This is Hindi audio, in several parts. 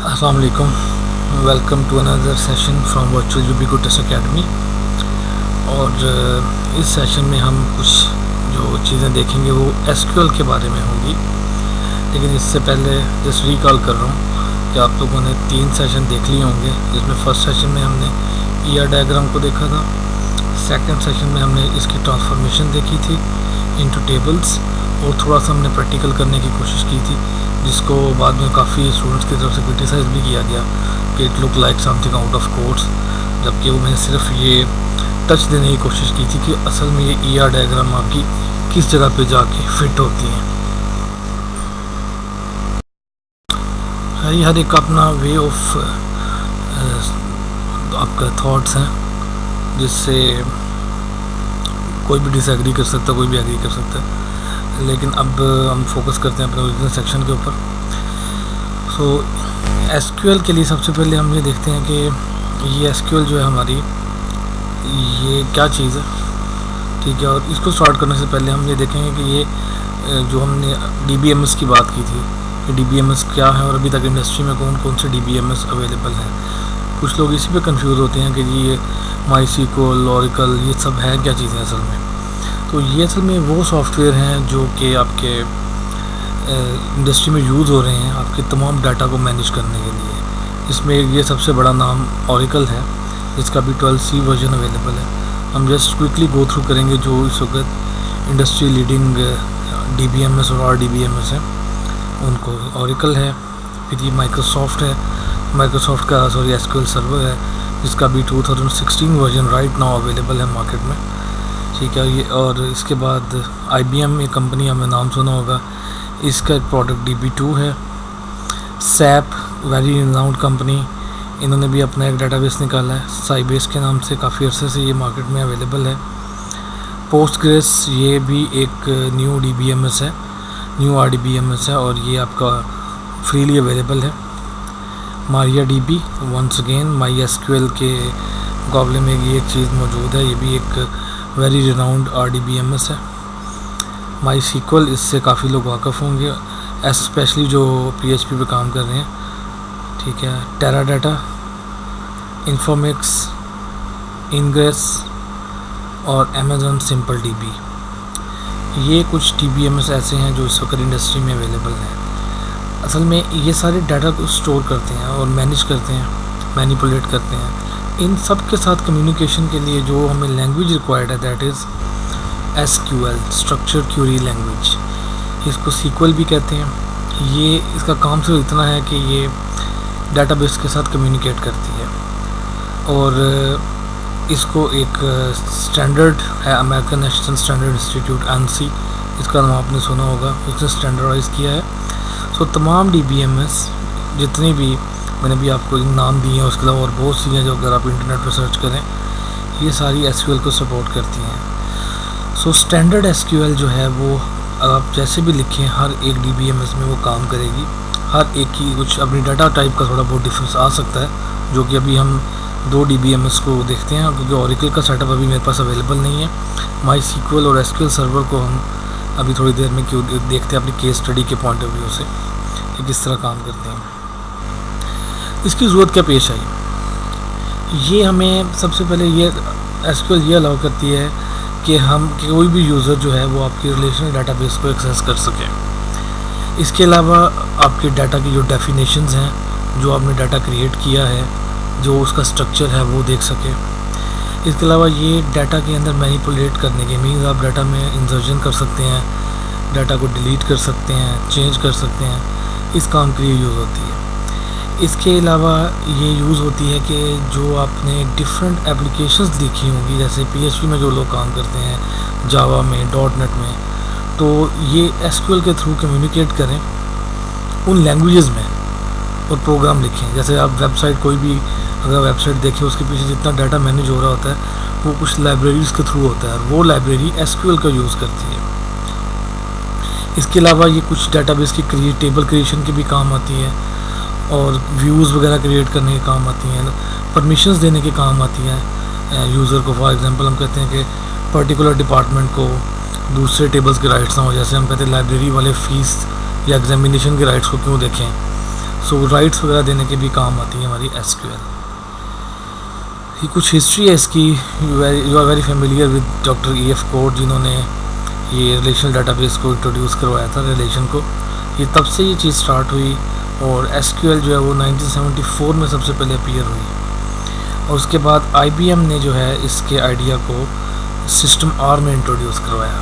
अस्सलाम वालेकुम। Welcome to another session from virtual ubiquitous academy. और इस सेशन में हम कुछ जो चीज़ें देखेंगे वो एसक्यूएल के बारे में होंगी। लेकिन इससे पहले जस्ट रिकॉल कर रहा हूँ कि आप लोगों ने 3 सेशन देख लिए होंगे, जिसमें फर्स्ट सेशन में हमने ईआर डायग्राम को देखा था। सेकंड सेशन में हमने इसकी ट्रांसफॉर्मेशन देखी थी इनटू टेबल्स, और थोड़ा सा हमने प्रैक्टिकल करने की कोशिश की थी, जिसको बाद में काफ़ी स्टूडेंट्स की तरफ से क्रिटिसाइज़ भी किया गया कि it look like something out of course, जबकि वो मैंने सिर्फ ये टच देने की कोशिश की थी कि असल में ये ईआर डायग्राम आपकी किस जगह पे जाके फिट होती हैं। हर एक का अपना वे ऑफ आपका थॉट्स हैं, जिससे कोई भी डिसएग्री कर सकता है, कोई भी एग्री कर सकता है। लेकिन अब हम फोकस करते हैं अपने ओरिजिनल सेक्शन के ऊपर। सो एसक्यूएल के लिए सबसे पहले हम ये देखते हैं कि ये एसक्यूएल जो है हमारी, ये क्या चीज़ है, ठीक है। और इसको स्टार्ट करने से पहले हम ये देखेंगे कि ये जो हमने डीबीएमएस की बात की थी कि डीबीएमएस क्या है और अभी तक इंडस्ट्री में कौन कौन से डीबीएमएस अवेलेबल हैं। कुछ लोग इसी पे कंफ्यूज होते हैं कि जी ये माईसीक्वल, ओरेकल, ये सब है क्या चीज़ें असल में। तो ये असल में वो सॉफ्टवेयर हैं जो कि आपके इंडस्ट्री में यूज़ हो रहे हैं आपके तमाम डाटा को मैनेज करने के लिए। इसमें ये सबसे बड़ा नाम ओरेकल है, जिसका भी 12C वर्जन अवेलेबल है। हम जस्ट क्विकली गो थ्रू करेंगे जो इस वक्त इंडस्ट्री लीडिंग डीबीएमएस और आरडीबीएमएस है उनको। ओरेकल है, फिर ये माइक्रोसॉफ्ट है, माइक्रोसॉफ्ट का एसक्यूएल सर्वर है, जिसका भी 2016 वर्जन राइट नाउ अवेलेबल है मार्केट में, ठीक है। ये और इसके बाद IBM एक कंपनी, हमें नाम सुना होगा, इसका एक प्रोडक्ट DB2 है। सैप, वेरी रिनाउंड कंपनी, इन्होंने भी अपना एक डाटाबेस निकाला है साइबेस के नाम से, काफ़ी अरसे से ये मार्केट में अवेलेबल है। पोस्टग्रेस, ये भी एक न्यू DBMS है, न्यू RDBMS है, और ये आपका फ्रीली अवेलेबल है। MariaDB, वंस अगेन MySQL के मुकाबले में ये एक चीज़ मौजूद है, ये भी एक वेरी रिनाउंड RDBMS है। MySQL, इससे काफ़ी लोग वाक़फ़ होंगे, स्पेशली जो PHP पे काम कर रहे हैं, ठीक है। टेराडाटा, इन्फॉर्मिक्स, इंग्रेस और Amazon SimpleDB, ये कुछ DBMS ऐसे हैं जो इस वक्त इंडस्ट्री में अवेलेबल हैं। असल में ये सारे डाटा को स्टोर करते हैं और मैनेज करते हैं, मैनिपुलेट करते हैं। इन सब के साथ कम्युनिकेशन के लिए जो हमें लैंग्वेज रिक्वायर्ड है, that is SQL, structured query language. इसको SQL भी कहते हैं। ये इसका काम सिर्फ इतना है कि ये डाटाबेस के साथ कम्युनिकेट करती है, और इसको एक स्टैंडर्ड है, American national standard institute ANSI, इसका नाम आपने सुना होगा, उसने स्टैंडर्डाइज किया है। सो तमाम DBMS जितने भी मैंने भी आपको नाम दिए हैं, उसके अलावा और बहुत सी हैं जो अगर आप इंटरनेट पर सर्च करें, ये सारी SQL को सपोर्ट करती हैं। सो स्टैंडर्ड SQL जो है वो आप जैसे भी लिखें, हर एक DBMS में वो काम करेगी। हर एक की कुछ अपनी डाटा टाइप का थोड़ा बहुत डिफरेंस आ सकता है, जो कि अभी हम 2 DBMS को देखते हैं, क्योंकि ओरेकल का सेटअप अभी मेरे पास अवेलेबल नहीं है। MySQL और SQL सर्वर को हम अभी थोड़ी देर में क्यों देखते हैं अपनी केस स्टडी के पॉइंट ऑफ व्यू से कि किस तरह काम करते हैं। इसकी ज़रूरत क्या पेश आई, ये हमें सबसे पहले ये SQL ये अलाउ करती है कि हम कोई भी यूज़र जो है वो आपकी रिलेशनल डाटाबेस को एक्सेस कर सके। इसके अलावा आपके डाटा की जो डेफिनेशंस हैं, जो आपने डाटा क्रिएट किया है, जो उसका स्ट्रक्चर है, वो देख सके। इसके अलावा ये डाटा के अंदर मैनिपुलेट करने के मीन्स आप डाटा में इंसर्जन कर सकते हैं, डाटा को डिलीट कर सकते हैं, चेंज कर सकते हैं, इस काम के लिए यूज़ होती है। इसके अलावा ये यूज़ होती है कि जो आपने डिफरेंट एप्लीकेशंस लिखी होंगी, जैसे PHP में जो लोग काम करते हैं, जावा में, .NET में, तो ये SQL के थ्रू कम्युनिकेट करें उन लैंग्वेजेस में और प्रोग्राम लिखें। जैसे आप वेबसाइट, कोई भी अगर वेबसाइट देखें, उसके पीछे जितना डाटा मैनेज हो रहा होता है वो कुछ लाइब्रेरीज़ के थ्रू होता है, और वो लाइब्रेरी SQL का यूज़ करती है। इसके अलावा ये कुछ डाटाबेस की टेबल क्रिएशन के भी काम आती है, और व्यूज़ वगैरह क्रिएट करने के काम आती हैं, परमिशंस देने के काम आती हैं यूज़र को। फॉर एग्जांपल हम कहते हैं कि पर्टिकुलर डिपार्टमेंट को दूसरे टेबल्स के राइट्स ना हो, जैसे हम कहते हैं लाइब्रेरी वाले फ़ीस या एग्जामिनेशन के राइट्स को क्यों देखें, सो राइट्स वगैरह देने के भी काम आती है हमारी एसक्यूएल। ये कुछ हिस्ट्री है इसकी। You are very familiar with doctor EF Codd, जिन्होंने ये रिलेशनल डाटाबेस को इंट्रोड्यूस करवाया था, रिलेशन को। ये तब से ये चीज़ स्टार्ट हुई और एसक्यूएल जो है वो 1974 में सबसे पहले अपीयर हुई और उसके बाद IBM ने जो है इसके आइडिया को सिस्टम R में इंट्रोड्यूस करवाया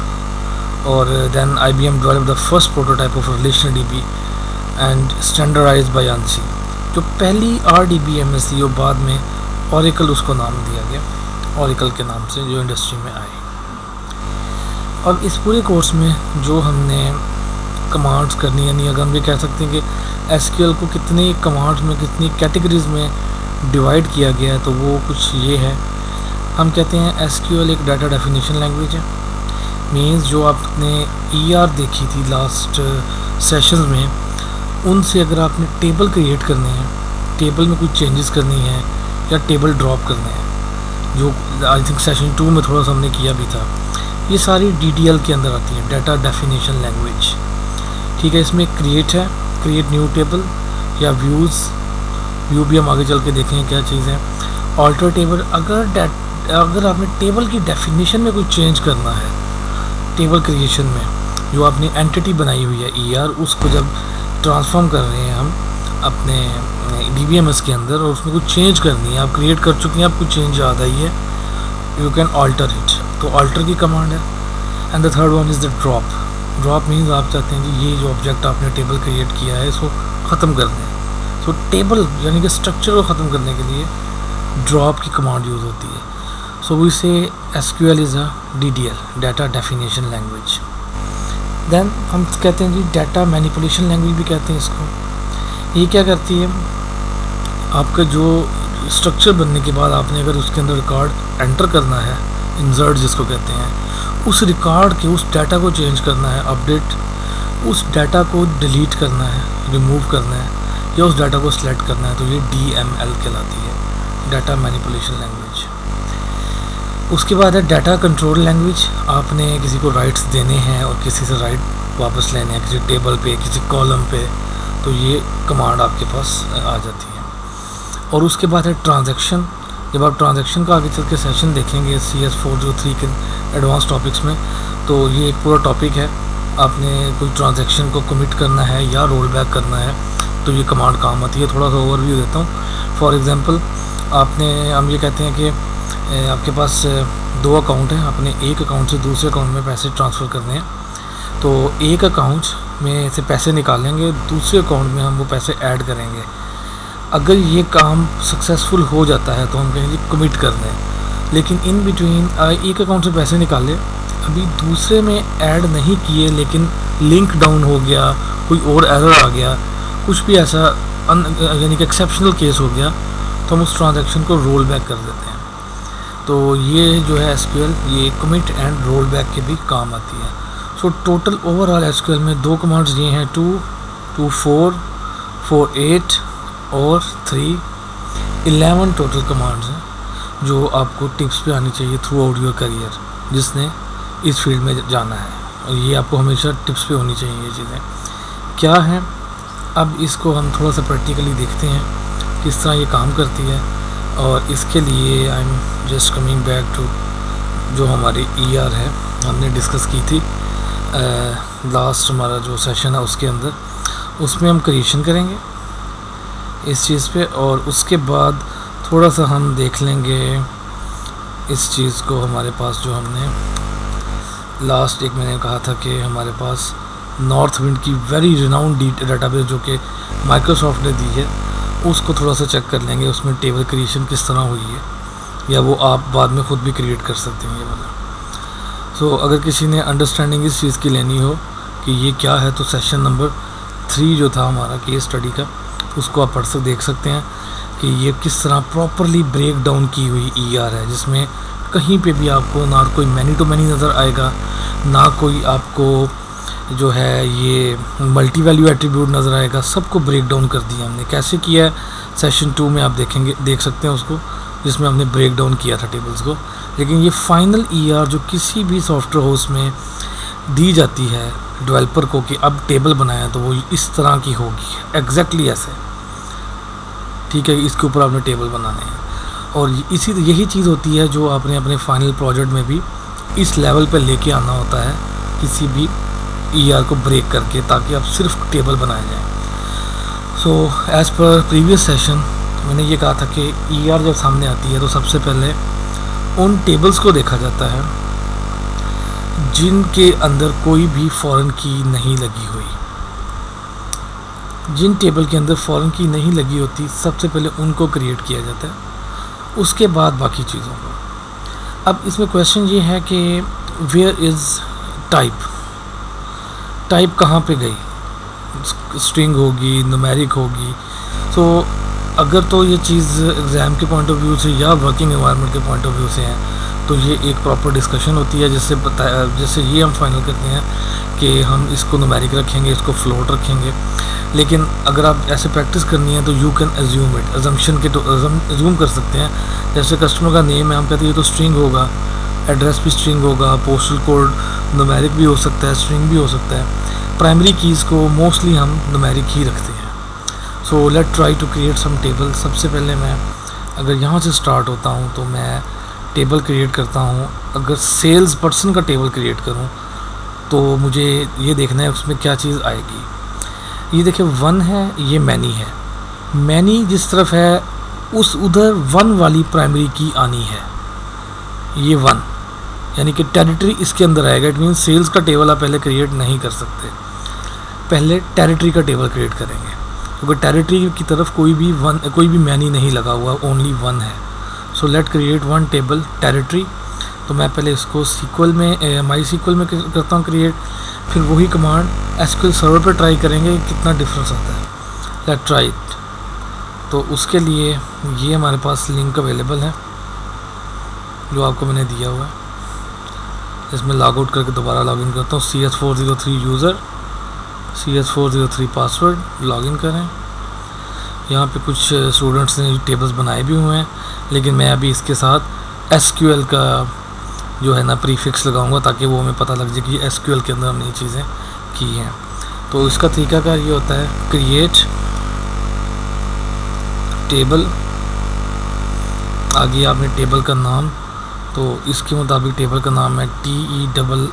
और then IBM develop the first prototype of relational DB and standardize by ANSI। जो पहली RDBMS थी वो बाद में ओरेकल उसको नाम दिया गया, ओरेकल के नाम से, जो इंडस्ट्री में आई। और इस पूरे कोर्स में जो हमने कमांड्स करनी, यानी अगर हम ये कह सकते हैं कि एसक्यूएल को कितने कमांड्स में, कितनी कैटेगरीज में डिवाइड किया गया है, तो वो कुछ ये है। हम कहते हैं एसक्यूएल एक डाटा डेफिनेशन लैंग्वेज है। मीन्स जो आपने ER देखी थी लास्ट सेशंस में, उनसे अगर आपने टेबल क्रिएट करने हैं, टेबल में कुछ चेंजेस करनी है या टेबल ड्रॉप करने हैं, जो आई थिंक सेशन 2 में थोड़ा सा हमने किया भी था, ये सारी DDL के अंदर आती है, डाटा डेफिनेशन लैंग्वेज। ठीक है, इसमें क्रिएट है, क्रिएट न्यू टेबल या व्यूज़, व्यू भी हम आगे चल के देखेंगे क्या चीज़ है। ऑल्टर टेबल, अगर आपने टेबल की डेफिनेशन में कुछ चेंज करना है, टेबल क्रिएशन में जो आपने एंटिटी बनाई हुई है ER, उसको जब ट्रांसफॉर्म कर रहे हैं हम अपने DBMS के अंदर और उसमें कुछ चेंज करनी है, आप क्रिएट कर चुके हैं, आपको चेंज याद आई है, यू कैन ऑल्टर इट, तो ऑल्टर की कमांड है। And the third one is the drop. Drop means आप चाहते हैं कि ये जो ऑब्जेक्ट आपने टेबल क्रिएट किया है इसको ख़त्म कर दें। सो टेबल यानी कि स्ट्रक्चर को ख़त्म करने के लिए ड्रॉप की कमांड यूज़ होती है। So we say SQL is a DDL, data definition language. Then हम कहते हैं जी डाटा मैनिपुलेशन लैंग्वेज भी कहते हैं इसको। ये क्या करती है, आपका जो स्ट्रक्चर बनने के बाद आपने अगर उसके अंदर रिकॉर्ड एंटर करना है, इंसर्ट जिसको कहते हैं, उस रिकॉर्ड के उस डाटा को चेंज करना है, अपडेट, उस डाटा को डिलीट करना है, रिमूव करना है या उस डाटा को सिलेक्ट करना है, तो ये DML कहलाती है, डाटा मैनिपुलेशन लैंग्वेज। उसके बाद है डाटा कंट्रोल लैंग्वेज। आपने किसी को राइट्स देने हैं और किसी से राइट वापस लेने हैं, किसी टेबल पे, किसी कॉलम पे, तो ये कमांड आपके पास आ जाती है। और उसके बाद है ट्रांजैक्शन। जब आप ट्रांजैक्शन का आगे चल के सेशन देखेंगे CS403 के एडवांस टॉपिक्स में, तो ये एक पूरा टॉपिक है। आपने कोई ट्रांजैक्शन को कमिट करना है या रोल बैक करना है, तो ये कमांड काम आती है। थोड़ा सा ओवरव्यू देता हूँ। फॉर एग्जांपल, हम ये कहते हैं कि आपके पास 2 अकाउंट हैं, आपने एक अकाउंट से दूसरे अकाउंट में पैसे ट्रांसफ़र करने हैं, तो एक अकाउंट में से पैसे निकालेंगे, दूसरे अकाउंट में हम वो पैसे ऐड करेंगे। अगर ये काम सक्सेसफुल हो जाता है तो हम कहेंगे कमिट कर दें। लेकिन इन बिटवीन एक अकाउंट से पैसे निकाले, अभी दूसरे में ऐड नहीं किए, लेकिन लिंक डाउन हो गया, कोई और एरर आ गया, कुछ भी ऐसा यानी कि एक्सेप्शनल केस हो गया, तो हम उस ट्रांजैक्शन को रोल बैक कर देते हैं। तो ये जो है एसक्यूएल, ये कमिट एंड रोल बैक के भी काम आती है। सो टोटल ओवरऑल एसक्यूएल में 2 कमांड्स ये हैं, 2, 4, 8 और 3, 11 टोटल कमांड्स हैं जो आपको टिप्स पे आनी चाहिए थ्रू आउट योर करियर, जिसने इस फील्ड में जाना है। और ये आपको हमेशा टिप्स पे होनी चाहिए ये चीज़ें क्या हैं। अब इसको हम थोड़ा सा प्रैक्टिकली देखते हैं किस तरह ये काम करती है। और इसके लिए I am just coming back to जो हमारी ER है, हमने डिस्कस की थी लास्ट हमारा जो सेशन है उसके अंदर, उसमें हम क्रिएशन करेंगे इस चीज़ पे, और उसके बाद थोड़ा सा हम देख लेंगे इस चीज़ को। हमारे पास जो हमने लास्ट एक मैंने कहा था कि हमारे पास नॉर्थ विंड की वेरी रिनाउंड डाटाबेस जो कि माइक्रोसॉफ्ट ने दी है, उसको थोड़ा सा चेक कर लेंगे, उसमें टेबल क्रिएशन किस तरह हुई है, या वो आप बाद में ख़ुद भी क्रिएट कर सकते हैं ये वाला। सो अगर किसी ने अंडरस्टैंडिंग इस चीज़ की लेनी हो कि ये क्या है, तो सेशन नंबर 3 जो था हमारा केस स्टडी का, उसको आप देख सकते हैं कि ये किस तरह प्रॉपरली ब्रेक डाउन की हुई ER है, जिसमें कहीं पे भी आपको ना कोई मैनी टू मैनी नज़र आएगा, ना कोई आपको जो है ये मल्टी वैल्यू एट्रीब्यूट नज़र आएगा। सबको ब्रेक डाउन कर दिया हमने। कैसे किया है सेशन 2 में आप देख सकते हैं उसको, जिसमें हमने ब्रेक डाउन किया था टेबल्स को। लेकिन ये फाइनल ER जो किसी भी सॉफ्टवेयर हाउस में दी जाती है डेवलपर को कि अब टेबल बनाया, तो वो इस तरह की होगी, एग्जैक्टली ऐसे। ठीक है, इसके ऊपर आपने टेबल बनाने हैं। और यही चीज़ होती है जो आपने अपने फाइनल प्रोजेक्ट में भी इस लेवल पे लेके आना होता है, किसी भी ईआर को ब्रेक करके, ताकि आप सिर्फ टेबल बनाए जाएं। So as per previous session मैंने ये कहा था कि ईआर जब सामने आती है तो सबसे पहले उन टेबल्स को देखा जाता है जिनके अंदर कोई भी फॉरेन की नहीं लगी हुई। जिन टेबल के अंदर फॉरेन की नहीं लगी होती, सबसे पहले उनको क्रिएट किया जाता है, उसके बाद बाकी चीज़ों को। अब इसमें क्वेश्चन ये है कि वेयर इज़ टाइप कहाँ पे गई? स्ट्रिंग होगी, न्यूमेरिक होगी। सो अगर तो ये चीज़ एग्ज़ाम के पॉइंट ऑफ व्यू से या वर्किंग एनवायरनमेंट के पॉइंट ऑफ व्यू से है तो ये एक प्रॉपर डिस्कशन होती है, जिससे ये हम फाइनल करते हैं कि हम इसको न्यूमेरिक रखेंगे, इसको फ्लोट रखेंगे। लेकिन अगर आप ऐसे प्रैक्टिस करनी है तो you can assume it, assumption के तो एज्यूम कर सकते हैं। जैसे कस्टमर का नेम है, हम कहते हैं ये तो स्ट्रिंग होगा, एड्रेस भी स्ट्रिंग होगा, पोस्टल कोड न्यूमेरिक भी हो सकता है, स्ट्रिंग भी हो सकता है। प्राइमरी कीज़ को मोस्टली हम न्यूमेरिक ही रखते हैं। So let try to create some table. सबसे पहले मैं अगर यहाँ से स्टार्ट होता हूँ तो मैं टेबल क्रिएट करता हूँ। अगर सेल्स पर्सन का टेबल क्रिएट करूँ तो मुझे ये देखना है उसमें क्या चीज़ आएगी। ये देखिए 1 है, ये मैनी है। मैनी जिस तरफ है उस उधर 1 वाली प्राइमरी की आनी है, ये 1, यानी कि टेरिटरी इसके अंदर आएगा। इट मीन सेल्स का टेबल आप पहले क्रिएट नहीं कर सकते, पहले टेरिटरी का टेबल क्रिएट करेंगे, क्योंकि टेरिटरी की तरफ कोई भी मैनी नहीं लगा हुआ, ओनली 1 है। So let create 1 table territory. तो मैं पहले इसको सीक्वल में माई सीक्वल में करता हूँ क्रिएट, फिर वही कमांड एसक्यूएल सर्वर पर ट्राई करेंगे कितना डिफरेंस आता है। Late try it. तो उसके लिए ये हमारे पास लिंक अवेलेबल है जो आपको मैंने दिया हुआ है। इसमें लॉग आउट करके दोबारा लॉगिन करता हूँ। CS403 user, CS403 password, login करें। यहाँ पे कुछ स्टूडेंट्स ने टेबल्स बनाए भी हुए हैं, लेकिन मैं अभी इसके साथ SQL का जो है ना प्रीफिक्स लगाऊंगा, ताकि वो हमें पता लग जाए कि SQL के अंदर हमने ये चीज़ें की हैं। तो इसका तरीकाकार ये होता है, क्रिएट टेबल, आगे आपने टेबल का नाम, तो इसके मुताबिक टेबल का नाम है TERRITORY,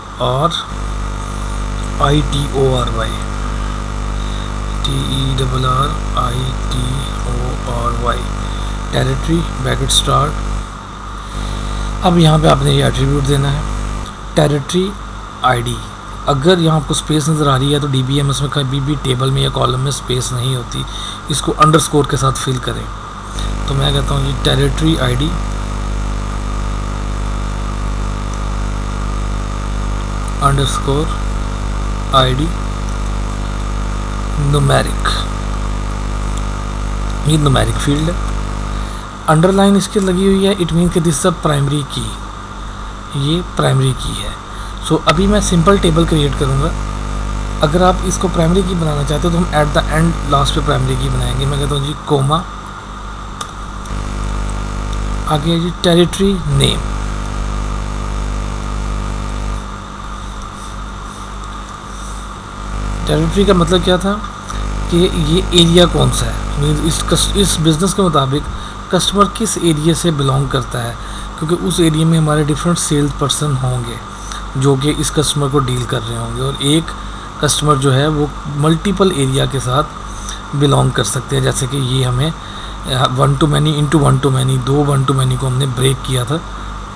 TERRITORY, territory bracket start. अब यहाँ पे आपने ये एट्रीब्यूट देना है, टेरिटरी आईडी। अगर यहाँ आपको स्पेस नज़र आ रही है तो DBMS में कभी भी टेबल में या कॉलम में स्पेस नहीं होती, इसको अंडरस्कोर के साथ फिल करें। तो मैं कहता हूँ ये territory ID underscore ID numeric, ये न्यूमेरिक फील्ड है। अंडरलाइन इसकी लगी हुई है, इट मीन कि दिस इज प्राइमरी की, ये प्राइमरी की है। सो अभी मैं सिंपल टेबल क्रिएट करूँगा। अगर आप इसको प्राइमरी की बनाना चाहते हो तो हम एट द एंड लास्ट पे प्राइमरी की बनाएंगे। मैं कहता हूँ जी कोमा, आगे जी टेरिटरी नेम, टेरिटरी का मतलब क्या था कि ये एरिया कौन सा है, इस बिज़नेस के मुताबिक कस्टमर किस एरिया से बिलोंग करता है, क्योंकि उस एरिया में हमारे डिफरेंट सेल्स पर्सन होंगे जो कि इस कस्टमर को डील कर रहे होंगे, और एक कस्टमर जो है वो मल्टीपल एरिया के साथ बिलोंग कर सकते हैं। जैसे कि ये हमें 1 to many into 1 to many, 2 1 to many को हमने ब्रेक किया था,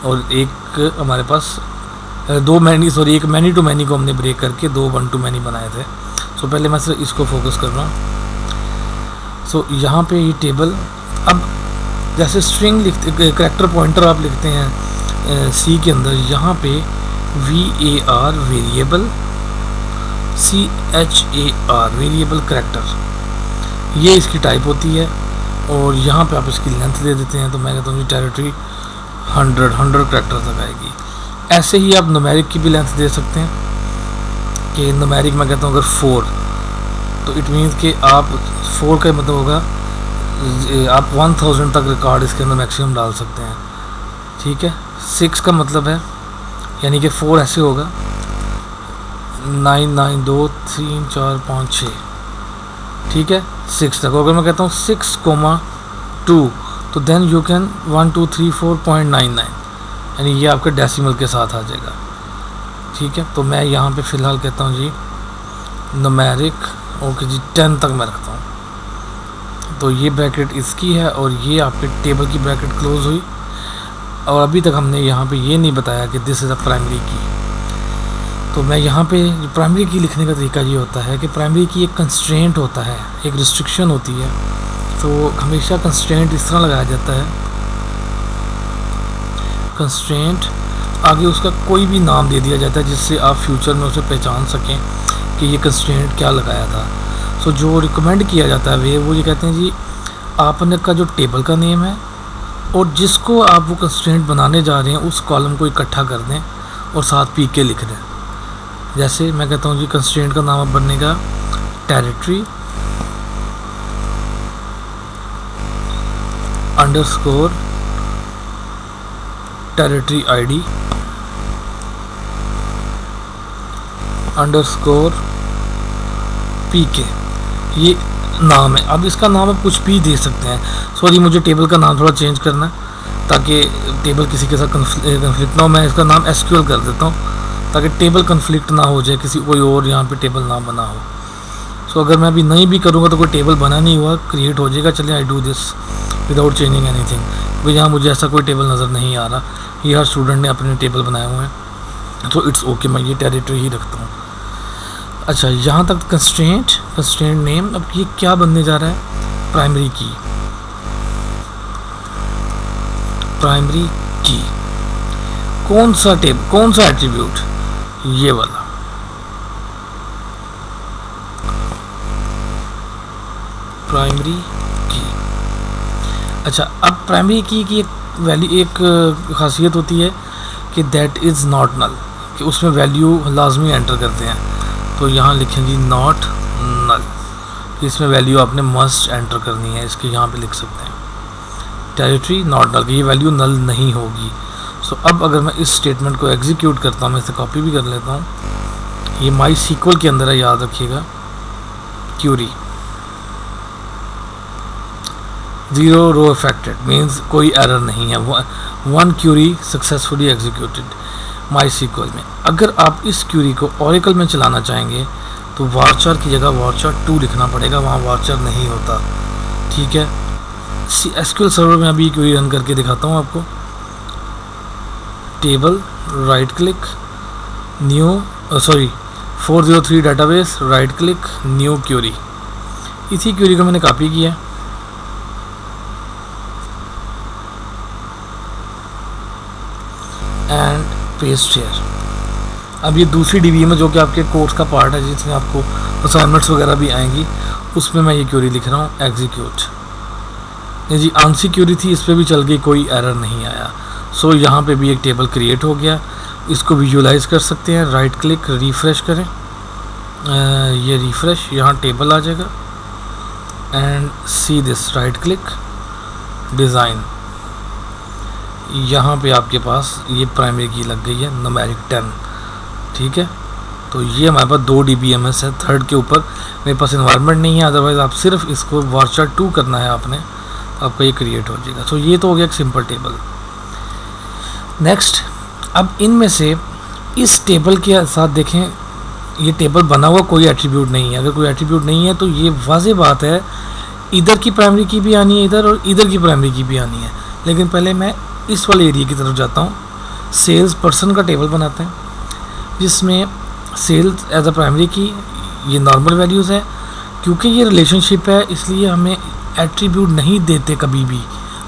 और एक हमारे पास एक मैनी टू मैनी को हमने ब्रेक करके 2 1 to many बनाए थे। सो पहले मैं सिर्फ इसको फोकस कर रहा हूँ। सो यहाँ पे ये टेबल, अब जैसे स्ट्रिंग लिखते, करैक्टर पॉइंटर आप लिखते हैं सी के अंदर, यहाँ पे VAR variable, CHAR variable character, ये इसकी टाइप होती है, और यहाँ पे आप इसकी लेंथ दे देते हैं। तो मैं कहता हूँ टेरिटरी 100 करैक्टर तक आएगी। ऐसे ही आप न्यूमेरिक की भी लेंथ दे सकते हैं कि न्यूमेरिक मैं कहता हूँ अगर 4, तो इट मीन्स कि आप 4 का मतलब होगा आप 1000 तक रिकॉर्ड इसके अंदर मैक्सिमम डाल सकते हैं, ठीक है। 6 का मतलब है, यानी कि 4 ऐसे होगा 9 9 2 3 4 5 6, ठीक है, 6 तक। अगर मैं कहता हूँ 6, 2, तो देन यू कैन 1234.99, यानी ये आपके डेसिमल के साथ आ जाएगा। ठीक है, तो मैं यहाँ पे फ़िलहाल कहता हूँ जी न्यूमेरिक, ओके जी 10 तक मैं रखता हूँ। तो ये ब्रैकेट इसकी है और ये आपके टेबल की ब्रैकेट क्लोज हुई। और अभी तक हमने यहाँ पे ये नहीं बताया कि दिस इज़ अ प्राइमरी की। तो मैं यहाँ पे प्राइमरी की लिखने का तरीका ये होता है कि प्राइमरी की एक कंस्ट्रेंट होता है, एक रिस्ट्रिक्शन होती है। तो हमेशा कंस्ट्रेंट इस तरह लगाया जाता है, कंस्ट्रेंट आगे उसका कोई भी नाम दे दिया जाता है जिससे आप फ्यूचर में उसे पहचान सकें कि ये कंस्ट्रेंट क्या लगाया था। सो जो रिकमेंड किया जाता है वो ये कहते हैं जी आपने का जो टेबल का नेम है और जिसको आप वो कंस्ट्रेंट बनाने जा रहे हैं उस कॉलम को इकट्ठा कर दें और साथ पी के लिख दें। जैसे मैं कहता हूँ जी कंस्ट्रेंट का नाम अब बनेगा territory underscore territory ID underscore PK, ये नाम है। अब इसका नाम आप कुछ भी दे सकते हैं। सॉरी, मुझे टेबल का नाम थोड़ा चेंज करना है ताकि टेबल किसी के साथ कन्फ्लिक्ट ना हो। मैं इसका नाम एसक्यूएल कर देता हूँ ताकि टेबल कन्फ्लिक्ट ना हो जाए, किसी कोई और यहाँ पे टेबल ना बना हो। सो अगर मैं अभी नहीं भी करूँगा तो कोई टेबल बना नहीं हुआ, क्रिएट हो जाएगा। चलिए I do this without changing anything, क्योंकि यहाँ मुझे ऐसा कोई टेबल नज़र नहीं आ रहा। ये हर स्टूडेंट ने अपने टेबल बनाए हुए हैं, तो इट्स ओके, मैं ये टेरिटरी ही रखता हूँ। अच्छा, यहाँ तक कंस्ट्रेंट नेम। अब ये क्या बनने जा रहा है? प्राइमरी की। प्राइमरी की कौन सा टेबल, कौन सा एट्रीब्यूट? ये वाला। प्राइमरी की। अच्छा, अब प्राइमरी की एक वैल्यू, एक खासियत होती है कि दैट इज़ नॉट नल, कि उसमें वैल्यू लाजमी एंटर करते हैं। तो यहाँ लिखेंगे नॉट नल, इसमें वैल्यू आपने मस्ट एंटर करनी है। इसके यहाँ पे लिख सकते हैं टेरिटरी नॉट नल, ये वैल्यू नल नहीं होगी। सो अब अगर मैं इस स्टेटमेंट को एग्जीक्यूट करता हूँ, मैं इसे कॉपी भी कर लेता हूँ। ये माई सीक्वल के अंदर है, याद रखिएगा। क्यूरी 0 रो अफेक्टेड मीन्स कोई एरर नहीं है। 1 क्यूरी सक्सेसफुली एग्जीक्यूटेड माई सीक्वल में। अगर आप इस क्यूरी को ओरेकल में चलाना चाहेंगे तो वार्चर की जगह वार्चर 2 लिखना पड़ेगा, वहाँ वार्चर नहीं होता। ठीक है, एसक्यूएल सर्वर में अभी क्यूरी रन करके दिखाता हूँ आपको। Table, right click, new 403 database, right click, new query. इसी क्यूरी को मैंने कॉपी किया एंड पेस्ट हियर। अब ये दूसरी डीबी में जो कि आपके कोर्स का पार्ट है, जिसमें आपको असाइनमेंट्स वगैरह भी आएंगी, उसमें मैं ये क्यूरी लिख रहा हूँ एग्जीक्यूट। ये जी आंसी क्यूरी थी, इस पर भी चल गई, कोई एरर नहीं आया। सो यहाँ पे भी एक टेबल क्रिएट हो गया। इसको विजुअलाइज कर सकते हैं, राइट क्लिक, रिफ़्रेश करें। ये रिफ़्रेश, यहाँ टेबल आ जाएगा and see this, right click, design. यहाँ पे आपके पास ये प्राइमरी की लग गई है, न्यूमेरिक 10। ठीक है, तो ये हमारे पास 2 DBMS है। थर्ड के ऊपर मेरे पास इन्वायरमेंट नहीं है, अदरवाइज़ आप सिर्फ इसको वार्चर 2 करना है आपने, आपका ये क्रिएट हो जाएगा। तो ये तो हो गया एक सिंपल टेबल। नेक्स्ट, अब इनमें से इस टेबल के साथ देखें, ये टेबल बना हुआ कोई एट्रीब्यूट नहीं है। अगर कोई एट्रीब्यूट नहीं है तो ये वाज़ेह बात है, इधर की प्राइमरी की भी आनी है इधर, और इधर की प्राइमरी की भी आनी है। लेकिन पहले मैं इस वाले एरिया की तरफ जाता हूँ। सेल्स पर्सन का टेबल बनाते हैं जिसमें सेल्स एज अ प्राइमरी की, ये नॉर्मल वैल्यूज़ है। क्योंकि ये रिलेशनशिप है इसलिए हमें एट्रीब्यूट नहीं देते कभी भी,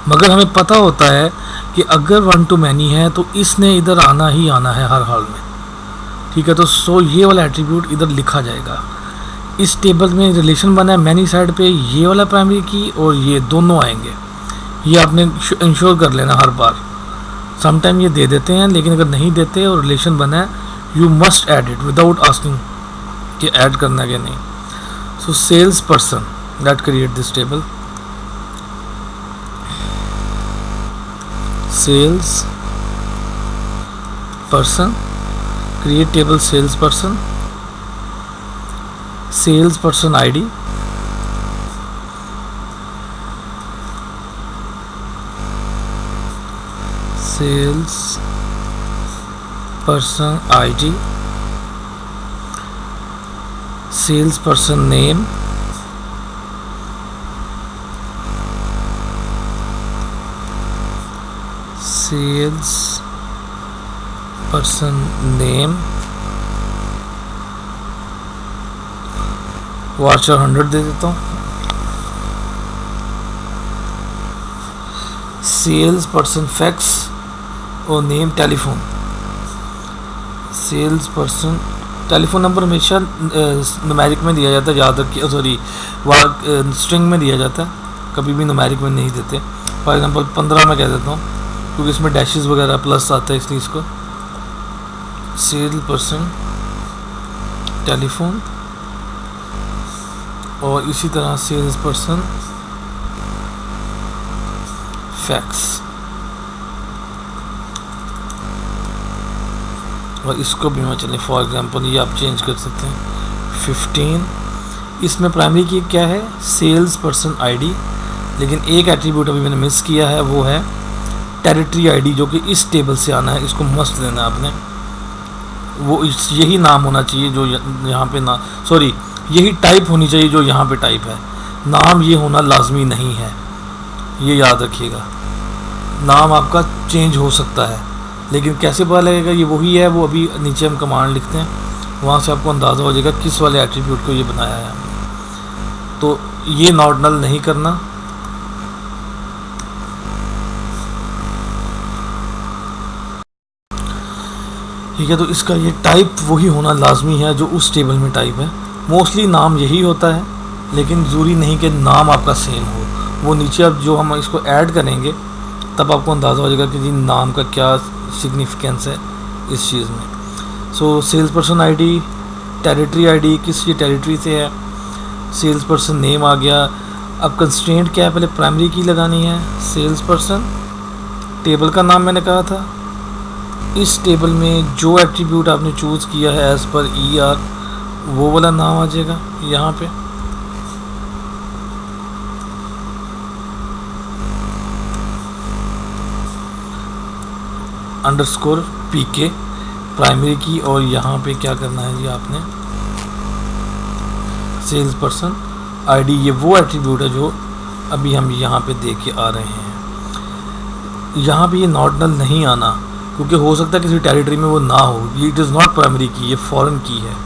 मगर हमें पता होता है कि अगर 1 to many है तो इसने इधर आना ही आना है हर हाल में। ठीक है, तो सो ये वाला एट्रीब्यूट इधर लिखा जाएगा। इस टेबल में रिलेशन बना है मैनी साइड पे, ये वाला प्राइमरी की और ये दोनों आएंगे। ये आपने इंश्योर कर लेना हर बार। समटाइम ये दे देते हैं, लेकिन अगर नहीं देते और रिलेशन बना है, you must add it without asking कि ऐड करना है कि नहीं। So sales person that create this table, sales person create table sales person ID sales person ID, sales person name, sales person name, varchar 100 दे देता हूँ। सेल्स पर्सन फैक्स और name telephone. Sales person telephone number हमेशा न्यूमेरिक में दिया जाता है, याद रखिए, सॉरी स्ट्रिंग में दिया जाता है, कभी भी न्यूमेरिक में नहीं देते। फॉर एग्जांपल 15 में कह देता हूँ क्योंकि इसमें डैशेस वगैरह प्लस आता है, इसलिए इसको सेल पर्सन टेलीफोन और इसी तरह सेल्स पर्सन फैक्स, और इसको भी मैं चलिए फॉर एग्जांपल ये आप चेंज कर सकते हैं 15। इसमें प्राइमरी की क्या है, सेल्स पर्सन आईडी, लेकिन एक एट्रीब्यूट अभी मैंने मिस किया है, वो है टेरिटरी आईडी, जो कि इस टेबल से आना है, इसको मस्ट लेना है आपने। वो यही नाम होना चाहिए जो यहाँ पे ना, सॉरी यही टाइप होनी चाहिए जो यहाँ पे टाइप है, नाम ये होना लाजमी नहीं है, ये याद रखिएगा। नाम आपका चेंज हो सकता है, लेकिन कैसे पता लगेगा ये वही है, वो अभी नीचे हम कमांड लिखते हैं, वहाँ से आपको अंदाज़ा हो जाएगा किस वाले एट्रीब्यूट को ये बनाया है हमने। तो ये नॉट नल नहीं करना, ठीक है। तो इसका ये टाइप वही होना लाजमी है जो उस टेबल में टाइप है। मोस्टली नाम यही होता है, लेकिन ज़रूरी नहीं कि नाम आपका सेम हो। वो नीचे अब जो हम इसको ऐड करेंगे तब आपको अंदाज़ा हो जाएगा कि जी नाम का क्या सिग्निफिकेंस है इस चीज़ में। So sales person ID, territory ID किस ये टेरिटरी से है, सेल्स पर्सन नेम आ गया। अब कंस्ट्रेंट क्या है, पहले प्राइमरी की लगानी है, सेल्स पर्सन, टेबल का नाम मैंने कहा था, इस टेबल में जो एट्रीब्यूट आपने चूज़ किया है एज़ पर ER वो वाला नाम आ जाएगा यहाँ पे। अंडरस्कोर PK प्राइमरी की, और यहाँ पे क्या करना है जी आपने, सेल्स पर्सन आईडी, ये वो एट्रीब्यूट है जो अभी हम यहाँ पे देख के आ रहे हैं। यहाँ पे ये नॉट नल नहीं आना, क्योंकि हो सकता है किसी टेरिटरी में वो ना हो, ये इट इज़ नॉट प्राइमरी की, ये फॉरेन की है।